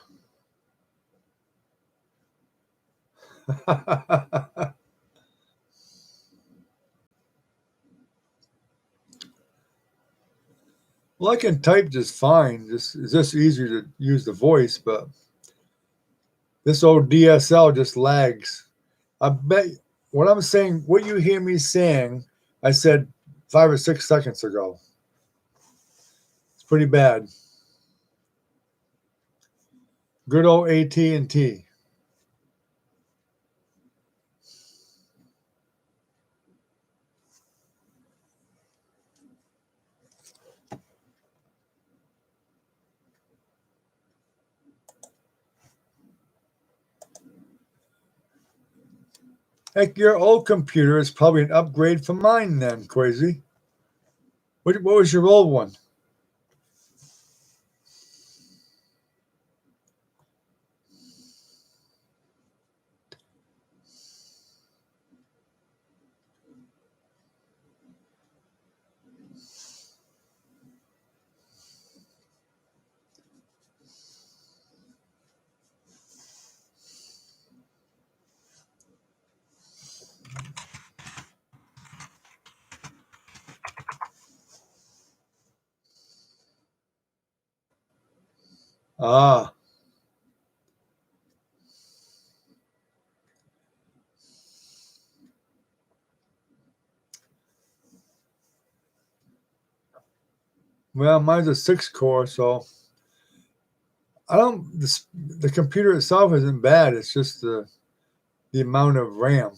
Well, I can type just fine. It's just easier to use the voice, but this old DSL just lags. I bet what I'm saying, what you hear me saying, I said 5 or 6 seconds ago. It's pretty bad. Good old AT&T. Heck, your old computer is probably an upgrade from mine then, Crazy. What was your old one? Ah, well, mine's a 6 core, so I don't. The computer itself isn't bad. It's just the amount of RAM.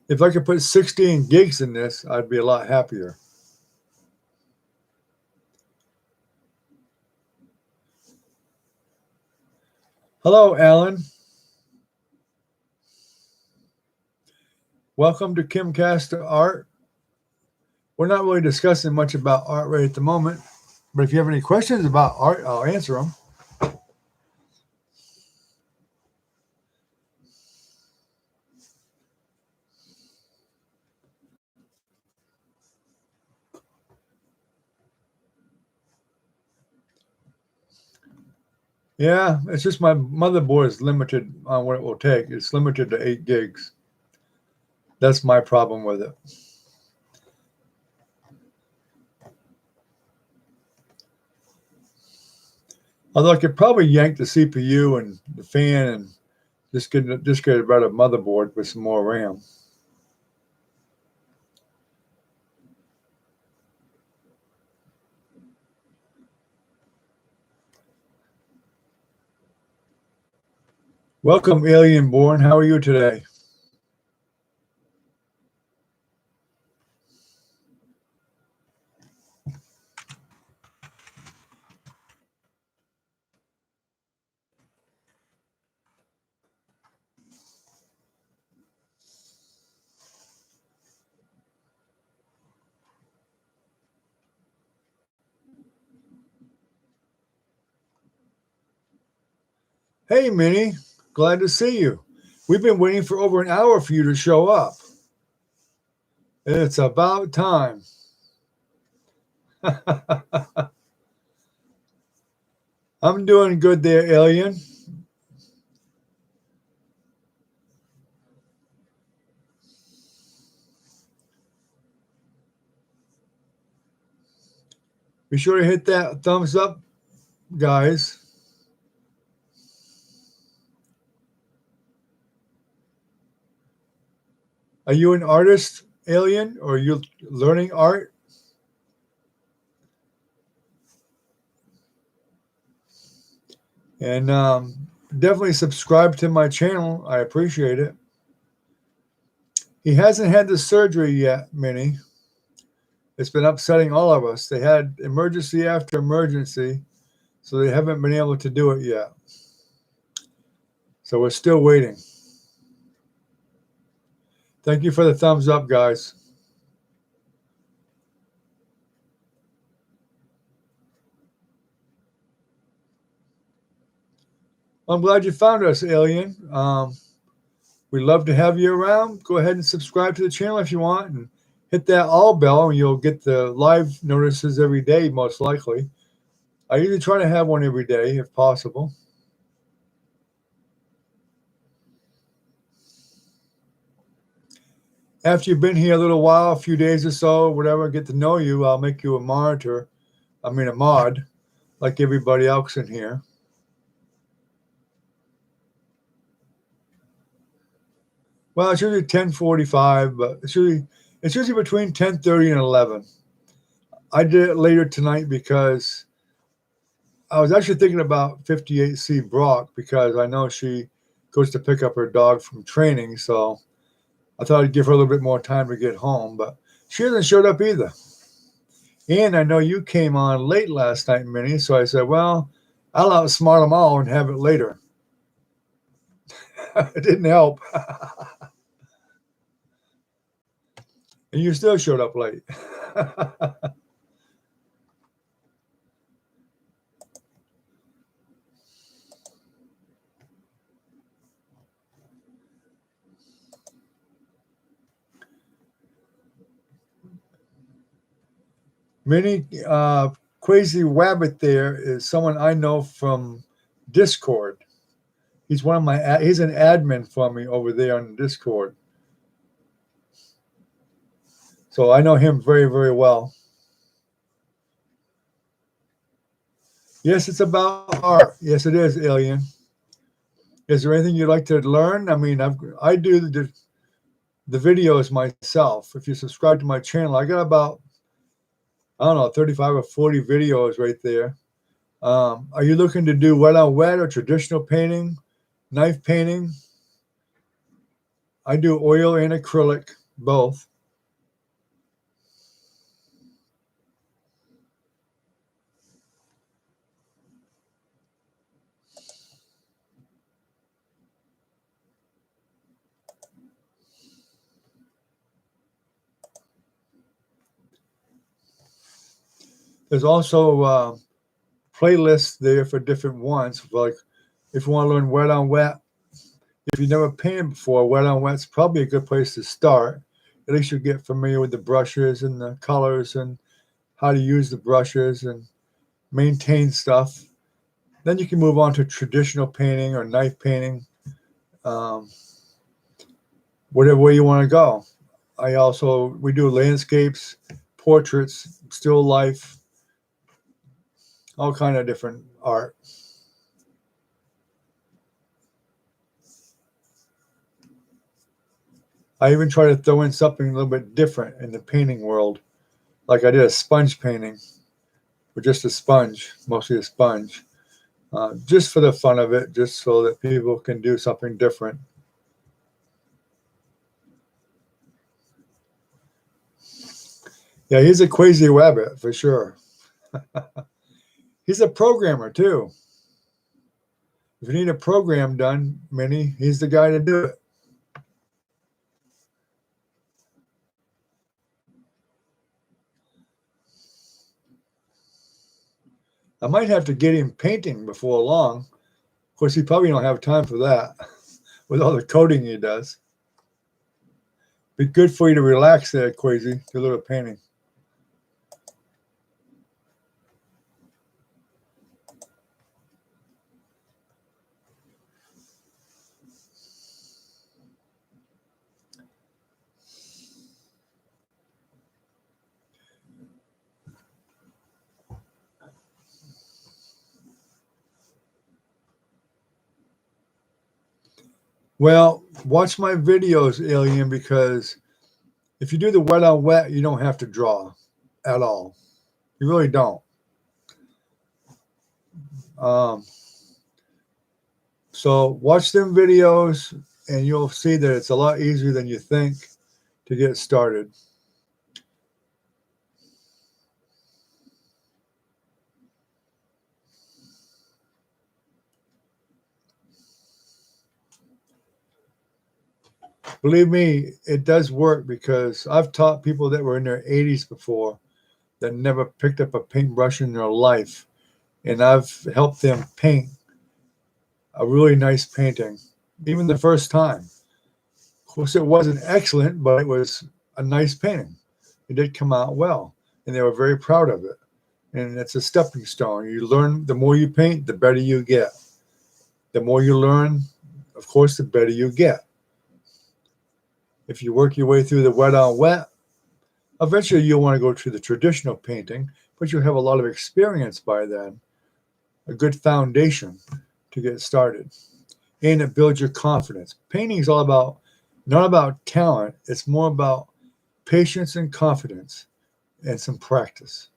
If I could put 16 gigs in this, I'd be a lot happier. Hello, Alan. Welcome to Kimcast Art. We're not really discussing much about art right at the moment, but if you have any questions about art, I'll answer them. Yeah, it's just my motherboard is limited on what it will take. It's limited to 8 gigs. That's my problem with it. Although I could probably yank the CPU and the fan and just get a better motherboard with some more RAM. Welcome, Alien Born. How are you today? Hey, Minnie. Glad to see you. We've been waiting for over an hour for you to show up. It's about time. I'm doing good there, Alien. Be sure to hit that thumbs up, guys. Are you an artist, Alien, or are you learning art? And definitely subscribe to my channel. I appreciate it. He hasn't had the surgery yet, Minnie. It's been upsetting all of us. They had emergency after emergency, so they haven't been able to do it yet. So we're still waiting. Thank you for the thumbs up, guys. I'm glad you found us, Alien. We'd love to have you around. Go ahead and subscribe to the channel if you want, and hit that all bell, and you'll get the live notices every day, most likely. I usually try to have one every day if possible. After you've been here a little while, a few days or so, whatever, get to know you, I'll make you a mod, like everybody else in here. Well, it's usually 10:45, but it's usually between 10:30 and 11. I did it later tonight because I was actually thinking about 58C Brock because I know she goes to pick up her dog from training, so I thought I'd give her a little bit more time to get home, but she hasn't showed up either. And I know you came on late last night, Minnie, so I said, well, I'll outsmart them all and have it later. It didn't help. And you still showed up late. Minnie, Crazy Wabbit there is someone I know from Discord. He's he's an admin for me over there on Discord. So I know him very, very well. Yes, it's about art. Yes, it is, Alien. Is there anything you'd like to learn? I mean, I do the videos myself. If you subscribe to my channel, I got about, I don't know, 35 or 40 videos right there. Are you looking to do wet on wet or traditional painting, knife painting? I do oil and acrylic, both. There's also playlists there for different ones. Like if you want to learn wet on wet, if you've never painted before, wet on wet's probably a good place to start. At least you get familiar with the brushes and the colors and how to use the brushes and maintain stuff. Then you can move on to traditional painting or knife painting, um, whatever way you want to go. We do landscapes, portraits, still life, all kind of different art. I even try to throw in something a little bit different in the painting world. Like I did a sponge painting with just a sponge, mostly a sponge, just for the fun of it, just so that people can do something different. Yeah, he's a crazy rabbit for sure. He's a programmer too. If you need a program done, Minnie, he's the guy to do it. I might have to get him painting before long. Of course, he probably don't have time for that with all the coding he does. Be good for you to relax there, Quasi, do a little painting. Well, watch my videos, Alien, because if you do the wet on wet, you don't have to draw at all. You really don't. Um, so watch them videos and you'll see that it's a lot easier than you think to get started. Believe me, it does work because I've taught people that were in their 80s before that never picked up a paintbrush in their life. And I've helped them paint a really nice painting, even the first time. Of course, it wasn't excellent, but it was a nice painting. It did come out well, and they were very proud of it. And it's a stepping stone. You learn, the more you paint, the better you get. The more you learn, of course, the better you get. If you work your way through the wet on wet, eventually you'll want to go to the traditional painting, but you'll have a lot of experience by then, a good foundation to get started. And it builds your confidence. Painting is all about, not about talent, it's more about patience and confidence and some practice.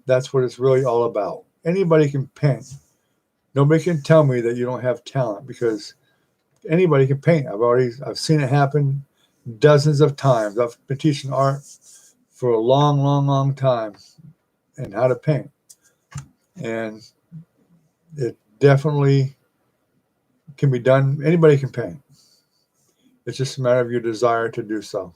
That's what it's really all about. Anybody can paint. Nobody can tell me that you don't have talent because anybody can paint. I've seen it happen dozens of times. I've been teaching art for a long, long, long time and how to paint. And it definitely can be done. Anybody can paint. It's just a matter of your desire to do so.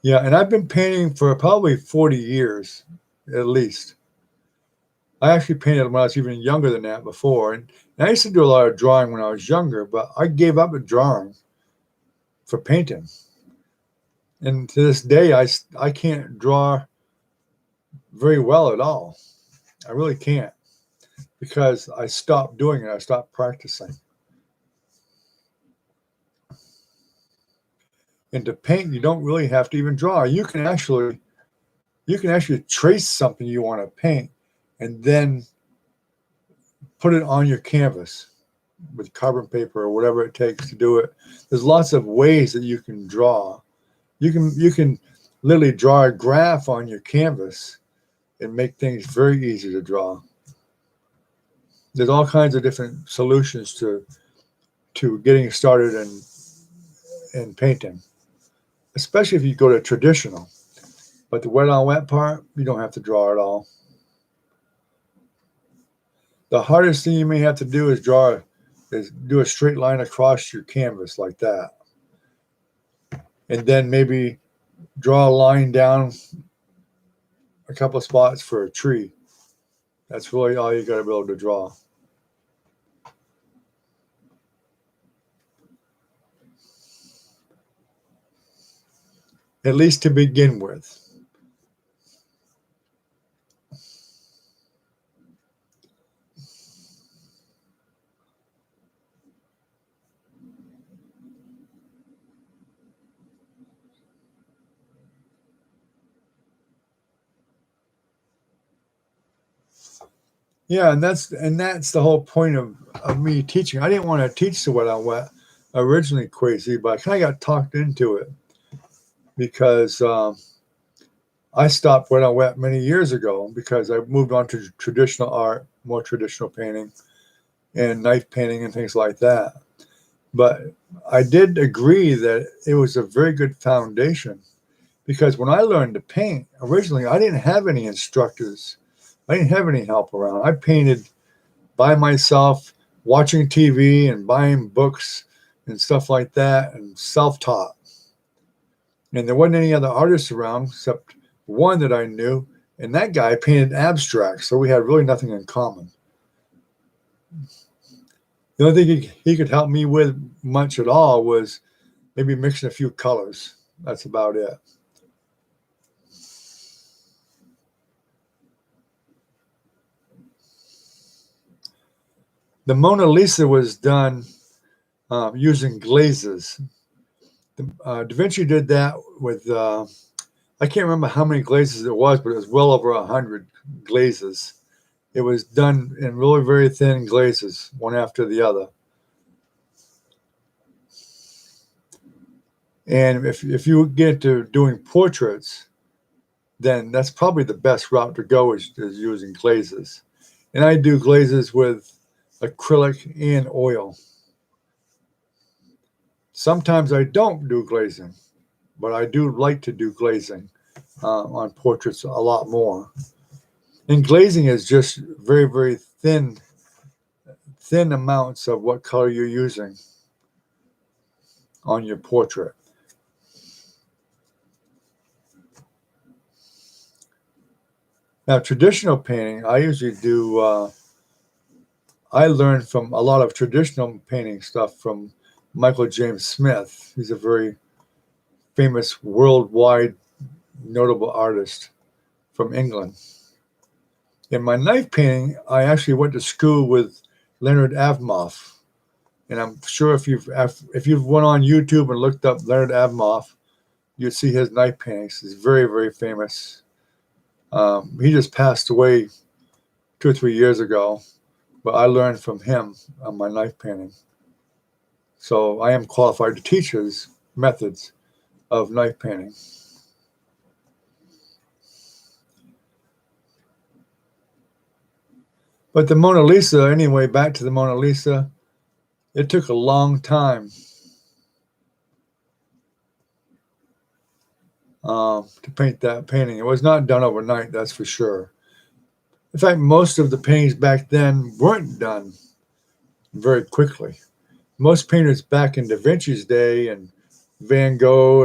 Yeah, and I've been painting for probably 40 years at least. I actually painted when I was even younger than that before. And I used to do a lot of drawing when I was younger, but I gave up at drawing for painting. And to this day, I can't draw very well at all. I really can't. because I stopped doing it. I stopped practicing. And to paint, you don't really have to even draw. You can actually trace something you want to paint and then put it on your canvas with carbon paper or whatever it takes to do it. There's lots of ways that you can draw. You can literally draw a graph on your canvas and make things very easy to draw. There's all kinds of different solutions to getting started in painting, especially if you go to traditional. But the wet on wet part, you don't have to draw at all. The hardest thing you may have to do is do a straight line across your canvas like that. And then maybe draw a line down a couple of spots for a tree. That's really all you got to be able to draw. At least to begin with. Yeah, and that's the whole point of me teaching. I didn't want to teach the wet on wet originally, Quasi, but I kind of got talked into it because I stopped wet on wet many years ago because I moved on to traditional art, more traditional painting, and knife painting and things like that. But I did agree that it was a very good foundation because when I learned to paint, originally I didn't have any instructors. I didn't have any help around. I painted by myself, watching TV and buying books and stuff like that, and self-taught. And there wasn't any other artists around except one that I knew, and that guy painted abstract, so we had really nothing in common. The only thing he could help me with much at all was maybe mixing a few colors. That's about it. The Mona Lisa was done using glazes. Da Vinci did that with, I can't remember how many glazes it was, but it was well over 100 glazes. It was done in really very thin glazes, one after the other. And if you get to doing portraits, then that's probably the best route to go is using glazes. And I do glazes with acrylic and oil. Sometimes I don't do glazing, but I do like to do glazing on portraits a lot more. And glazing is just very, very thin amounts of what color you're using on your portrait. Now, traditional painting, I usually do, I learned from a lot of traditional painting stuff from Michael James Smith. He's a very famous worldwide notable artist from England. In my knife painting, I actually went to school with Leonard Avmoff. And I'm sure if you've went on YouTube and looked up Leonard Avmoff, you'd see his knife paintings. He's very, very famous. He just passed away 2 or 3 years ago, but I learned from him on my knife painting. So I am qualified to teach his methods of knife painting. But the Mona Lisa, anyway, back to the Mona Lisa, it took a long time to paint that painting. It was not done overnight, that's for sure. In fact, most of the paintings back then weren't done very quickly. Most painters back in Da Vinci's day and Van Gogh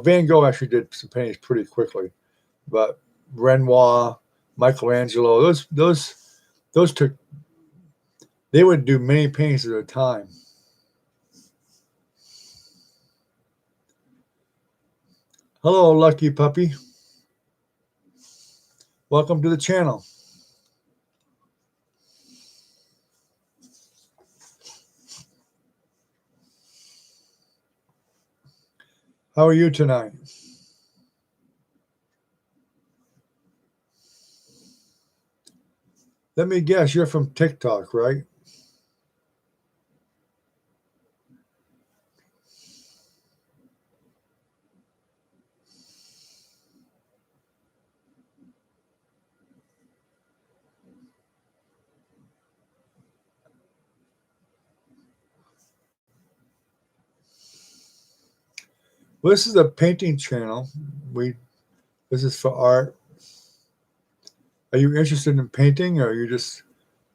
Van Gogh actually did some paintings pretty quickly, but Renoir, Michelangelo, those took, they would do many paintings at a time. Hello, Lucky Puppy. Welcome to the channel. How are you tonight? Let me guess, you're from TikTok, right? Well, this is a painting channel. This is for art. Are you interested in painting, or are you just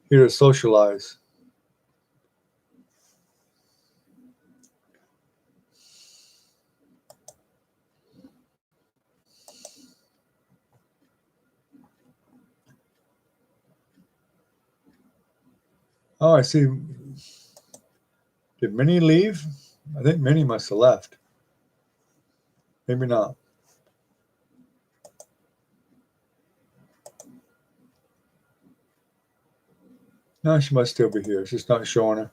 here to socialize? Oh, I see. Did Minnie leave? I think Minnie must have left. Maybe not. No, she must still be here. It's just not showing her.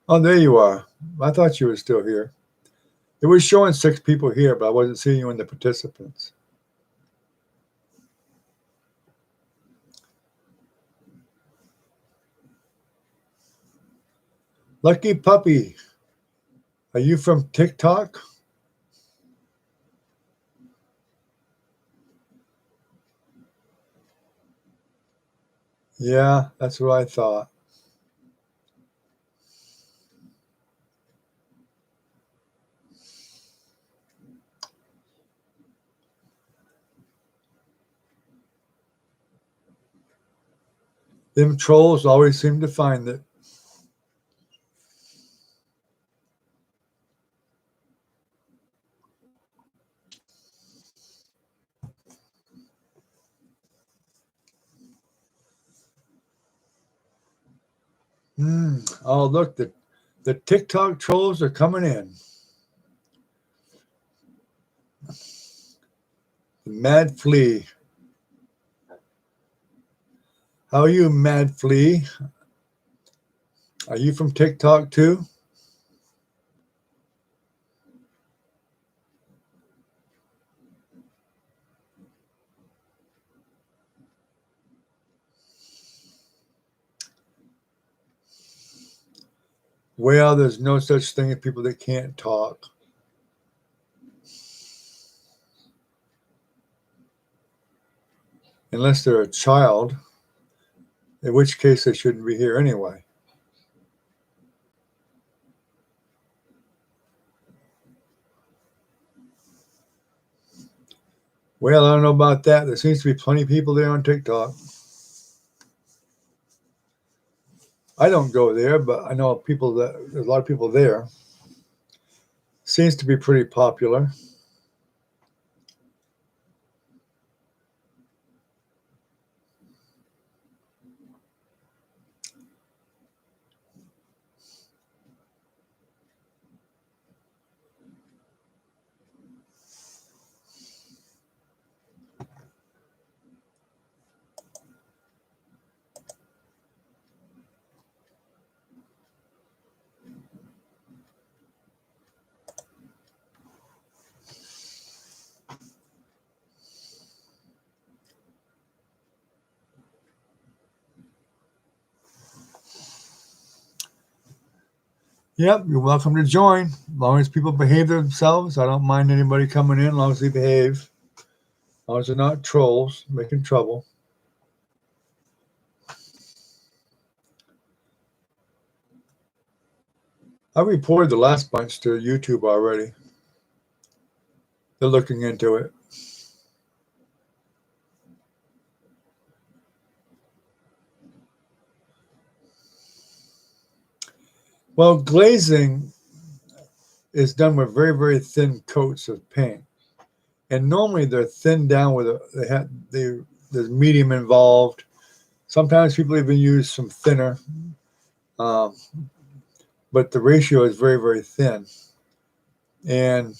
Oh, there you are. I thought you were still here. It was showing 6 people here, but I wasn't seeing you in the participants. Lucky Puppy, are you from TikTok? Yeah, that's what I thought. Them trolls always seem to find it. Oh, look, the TikTok trolls are coming in. The Mad Flea. How are you, Mad Flea? Are you from TikTok too? Well, there's no such thing as people that can't talk. Unless they're a child, in which case they shouldn't be here anyway. Well, I don't know about that. There seems to be plenty of people there on TikTok. I don't go there, but I know there's a lot of people there. Seems to be pretty popular. Yep, you're welcome to join. As long as people behave themselves, I don't mind anybody coming in as long as they behave. As long as they're not trolls making trouble. I reported the last bunch to YouTube already. They're looking into it. Well, glazing is done with very, very thin coats of paint. And normally they're thinned down with there's medium involved. Sometimes people even use some thinner, but the ratio is very, very thin. And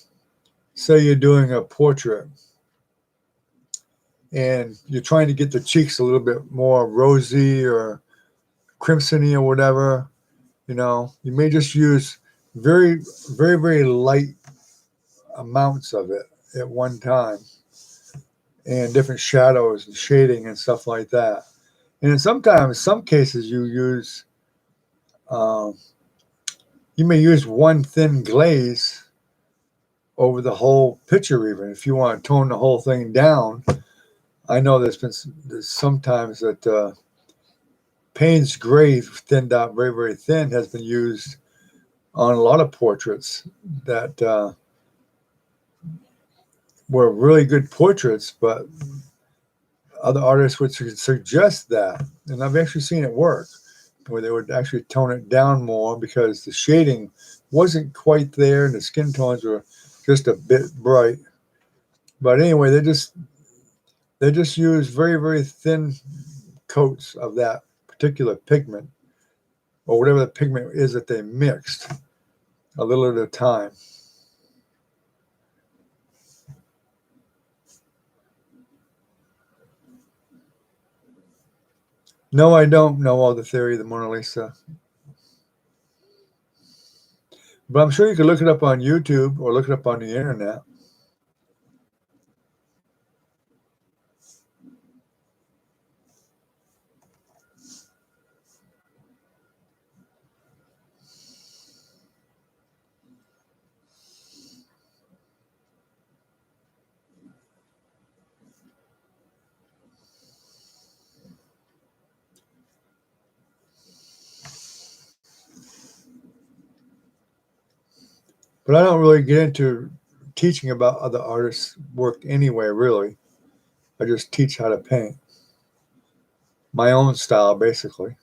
say you're doing a portrait, and you're trying to get the cheeks a little bit more rosy or crimsony or whatever, you may just use very, very, very light amounts of it at one time, and different shadows and shading and stuff like that. And sometimes, some cases, um, you may use one thin glaze over the whole picture, even if you want to tone the whole thing down. I know there's sometimes that Payne's gray thinned out very, very thin has been used on a lot of portraits that were really good portraits, but other artists would suggest that. And I've actually seen it work, where they would actually tone it down more because the shading wasn't quite there and the skin tones were just a bit bright. But anyway, they just use very, very thin coats of that particular pigment, or whatever the pigment is that they mixed, a little at a time. No, I don't know all the theory of the Mona Lisa, but I'm sure you can look it up on YouTube or look it up on the internet. But I don't really get into teaching about other artists' work anyway, really. I just teach how to paint. My own style, basically.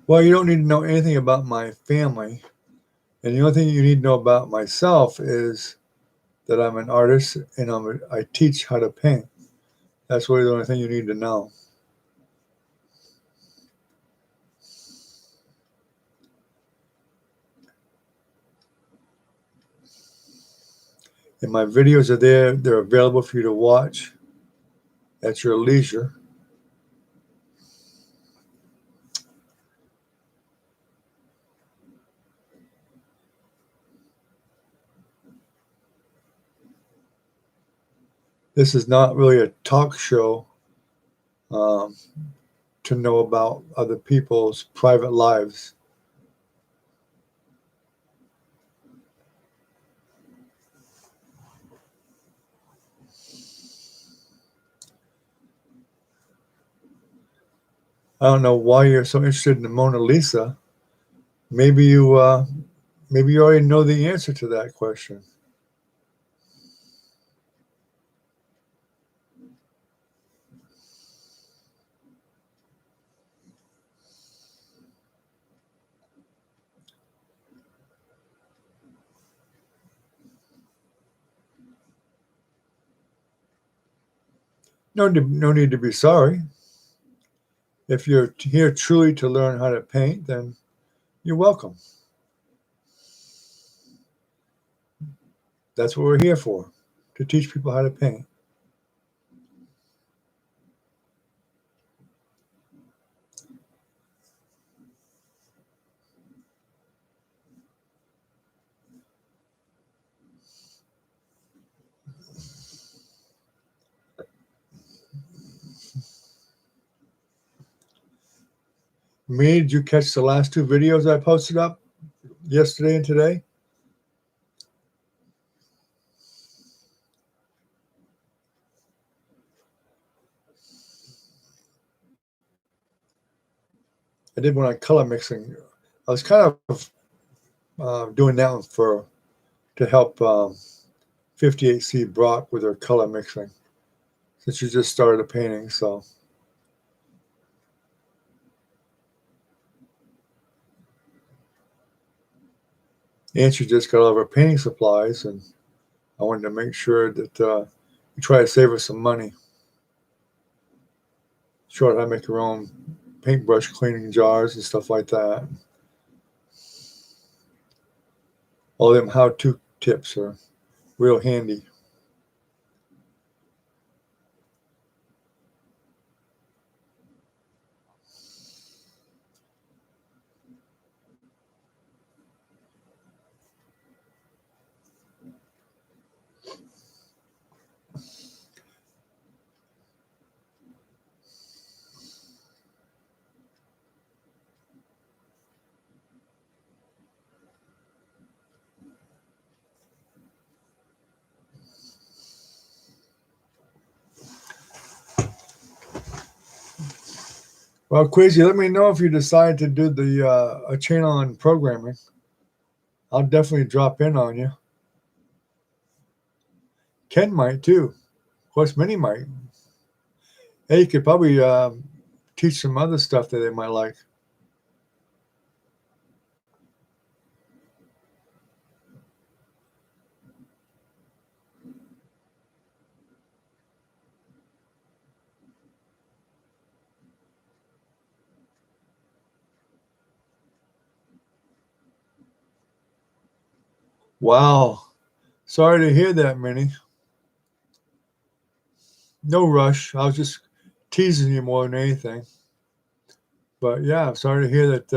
Well, you don't need to know anything about my family. And the only thing you need to know about myself is that I'm an artist and I teach how to paint. That's really the only thing you need to know. And my videos are there. They're available for you to watch at your leisure. This is not really a talk show um, to know about other people's private lives. I don't know why you're so interested in the Mona Lisa. Maybe you already know the answer to that question. No need to be sorry. If you're here truly to learn how to paint, then you're welcome. That's what we're here for, to teach people how to paint. Me, did you catch the last two videos I posted up yesterday and today? I did one on color mixing. I was kind of doing that one to help 58C Brock with her color mixing. since you just started painting. So and she just got all of her painting supplies, and I wanted to make sure that you try to save her some money. Show her how to make her own paintbrush cleaning jars and stuff like that. All them how-to tips are real handy. Well, Queasy, let me know if you decide to do the a channel on programming. I'll definitely drop in on you. Ken might too. Of course, many might. Hey, you could probably teach some other stuff that they might like. Wow. Sorry to hear that, Minnie. No rush. I was just teasing you more than anything. But yeah, I'm sorry to hear that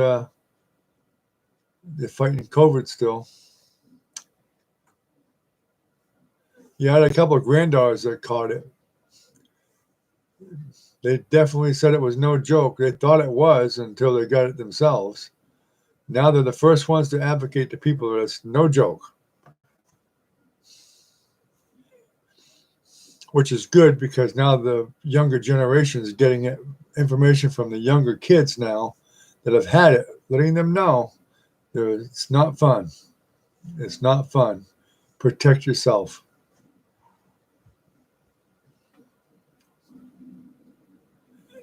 they're fighting COVID still. You had a couple of granddaughters that caught it. They definitely said it was no joke. They thought it was until they got it themselves. Now they're the first ones to advocate to people that it's no joke. Which is good because now the younger generation is getting information from the younger kids now that have had it, letting them know it's not fun. It's not fun. Protect yourself.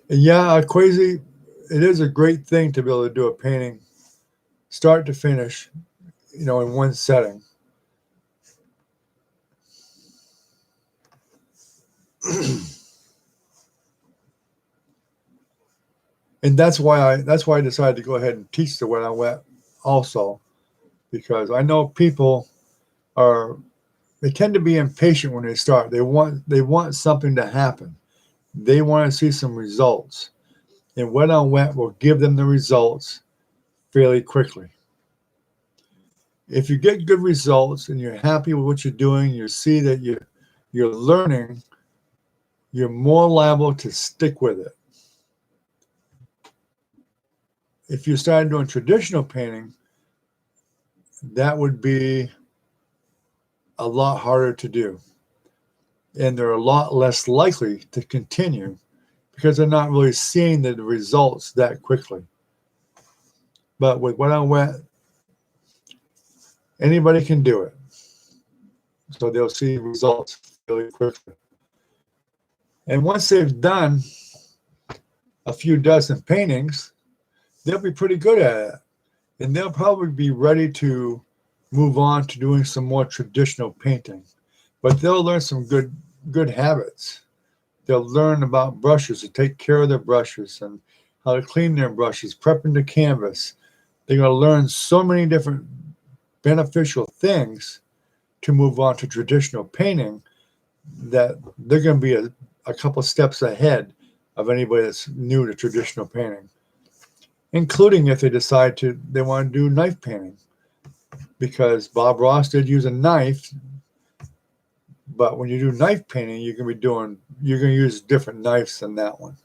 And yeah, Quasi, it is a great thing to be able to do a painting start to finish, in one setting. And that's why I decided to go ahead and teach the wet on wet also, because I know people they tend to be impatient when they start. They want something to happen. They want to see some results. And wet on wet will give them the results fairly quickly. If you get good results and you're happy with what you're doing, you see that you're learning, you're more liable to stick with it. If you start doing traditional painting, that would be a lot harder to do. And they're a lot less likely to continue because they're not really seeing the results that quickly. But with wet on wet, anybody can do it. So they'll see results really quickly. And once they've done a few dozen paintings, they'll be pretty good at it. And they'll probably be ready to move on to doing some more traditional painting. But they'll learn some good habits. They'll learn about brushes, to take care of their brushes and how to clean their brushes, prepping the canvas. They're going to learn so many different beneficial things to move on to traditional painting that they're going to be a couple steps ahead of anybody that's new to traditional painting, including if they decide they want to do knife painting, because Bob Ross did use a knife. But when you do knife painting, you're going to use different knives than that one.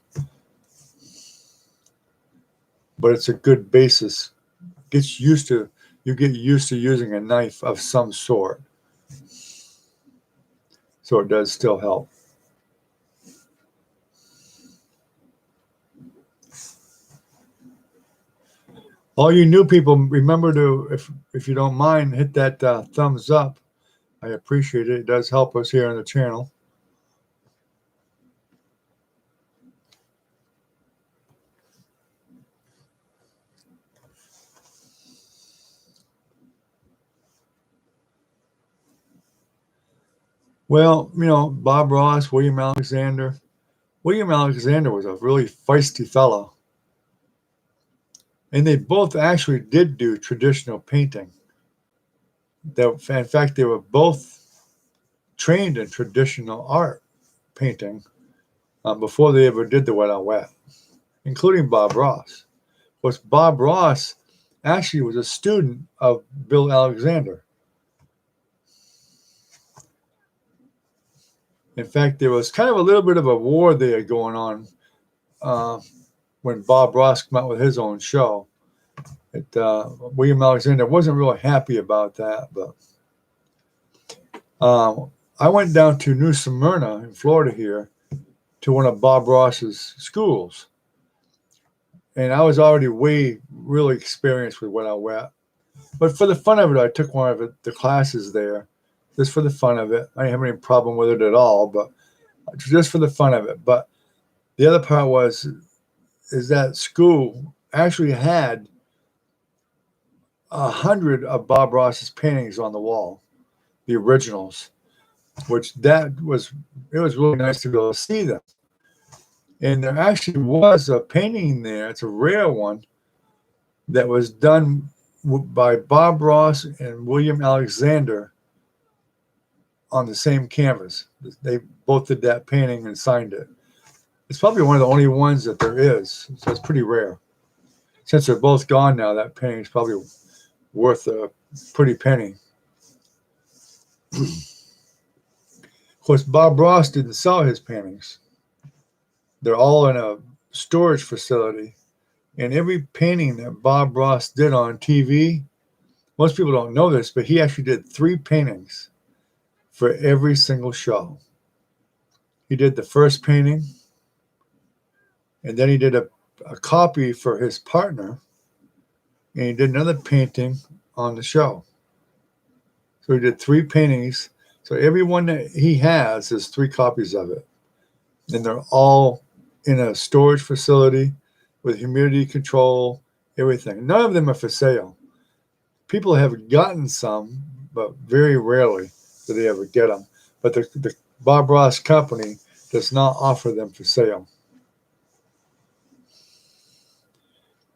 But it's a good basis. You get used to using a knife of some sort. So it does still help. All you new people, remember to, if you don't mind, hit that thumbs up. I appreciate it. It does help us here on the channel. Well, Bob Ross, William Alexander. William Alexander was a really feisty fellow, and they both actually did do traditional painting. In fact, they were both trained in traditional art painting before they ever did the Wet on Wet, including Bob Ross. Of course, Bob Ross actually was a student of Bill Alexander. In fact, there was kind of a little bit of a war there going on when Bob Ross came out with his own show. William Alexander wasn't really happy about that, but I went down to New Smyrna in Florida here to one of Bob Ross's schools. And I was already really experienced with Wet on Wet. But for the fun of it, I took one of the classes there, just for the fun of it. I didn't have any problem with it at all, but just for the fun of it. But the other part is that school actually had 100 of Bob Ross's paintings on the wall, the originals, it was really nice to be able to see them. And there actually was a painting there. It's a rare one that was done by Bob Ross and William Alexander on the same canvas. They both did that painting and signed it. It's probably one of the only ones that there is, so it's pretty rare. Since they're both gone now, that painting is probably worth a pretty penny. Of course, Bob Ross didn't sell his paintings. They're all in a storage facility. And every painting that Bob Ross did on TV, most people don't know this, but he actually did 3 paintings for every single show. He did the first painting, and then he did a copy for his partner, and he did another painting on the show. So he did 3 paintings. So every one that he has is 3 copies of it. And they're all in a storage facility with humidity control, everything. None of them are for sale. People have gotten some, but very rarely do they ever get them. But the Bob Ross company does not offer them for sale.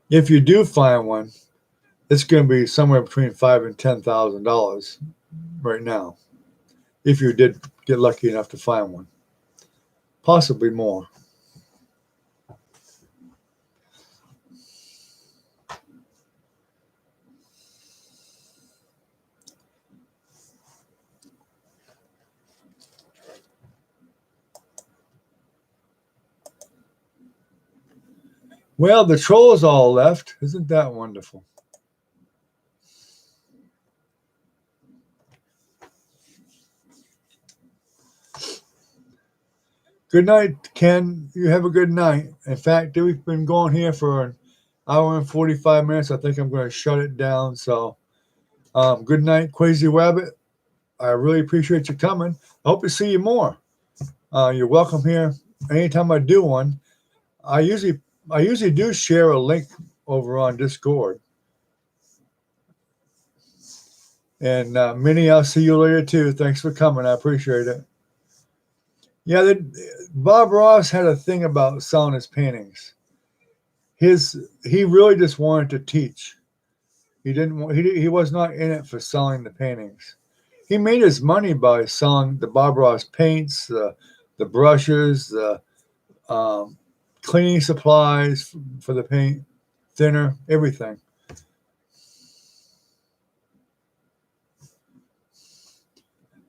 If you do find one, it's going to be somewhere between $5,000 and $10,000 right now. If you did get lucky enough to find one, possibly more. Well, the trolls all left. Isn't that wonderful? Good night, Ken. You have a good night. In fact, we've been going here for an hour and 45 minutes. I think I'm going to shut it down. So, good night, Crazy Rabbit. I really appreciate you coming. I hope to see you more. You're welcome here anytime I do one. I usually do share a link over on Discord. And Minnie, I'll see you later too. Thanks for coming. I appreciate it. Yeah, Bob Ross had a thing about selling his paintings. He really just wanted to teach. He was not in it for selling the paintings. He made his money by selling the Bob Ross paints, the brushes, the cleaning supplies for the paint, thinner, everything.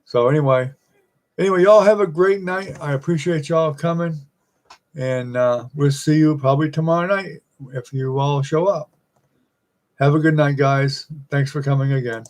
So anyway, y'all have a great night. I appreciate y'all coming, and we'll see you probably tomorrow night if you all show up. Have a good night, guys. Thanks for coming again.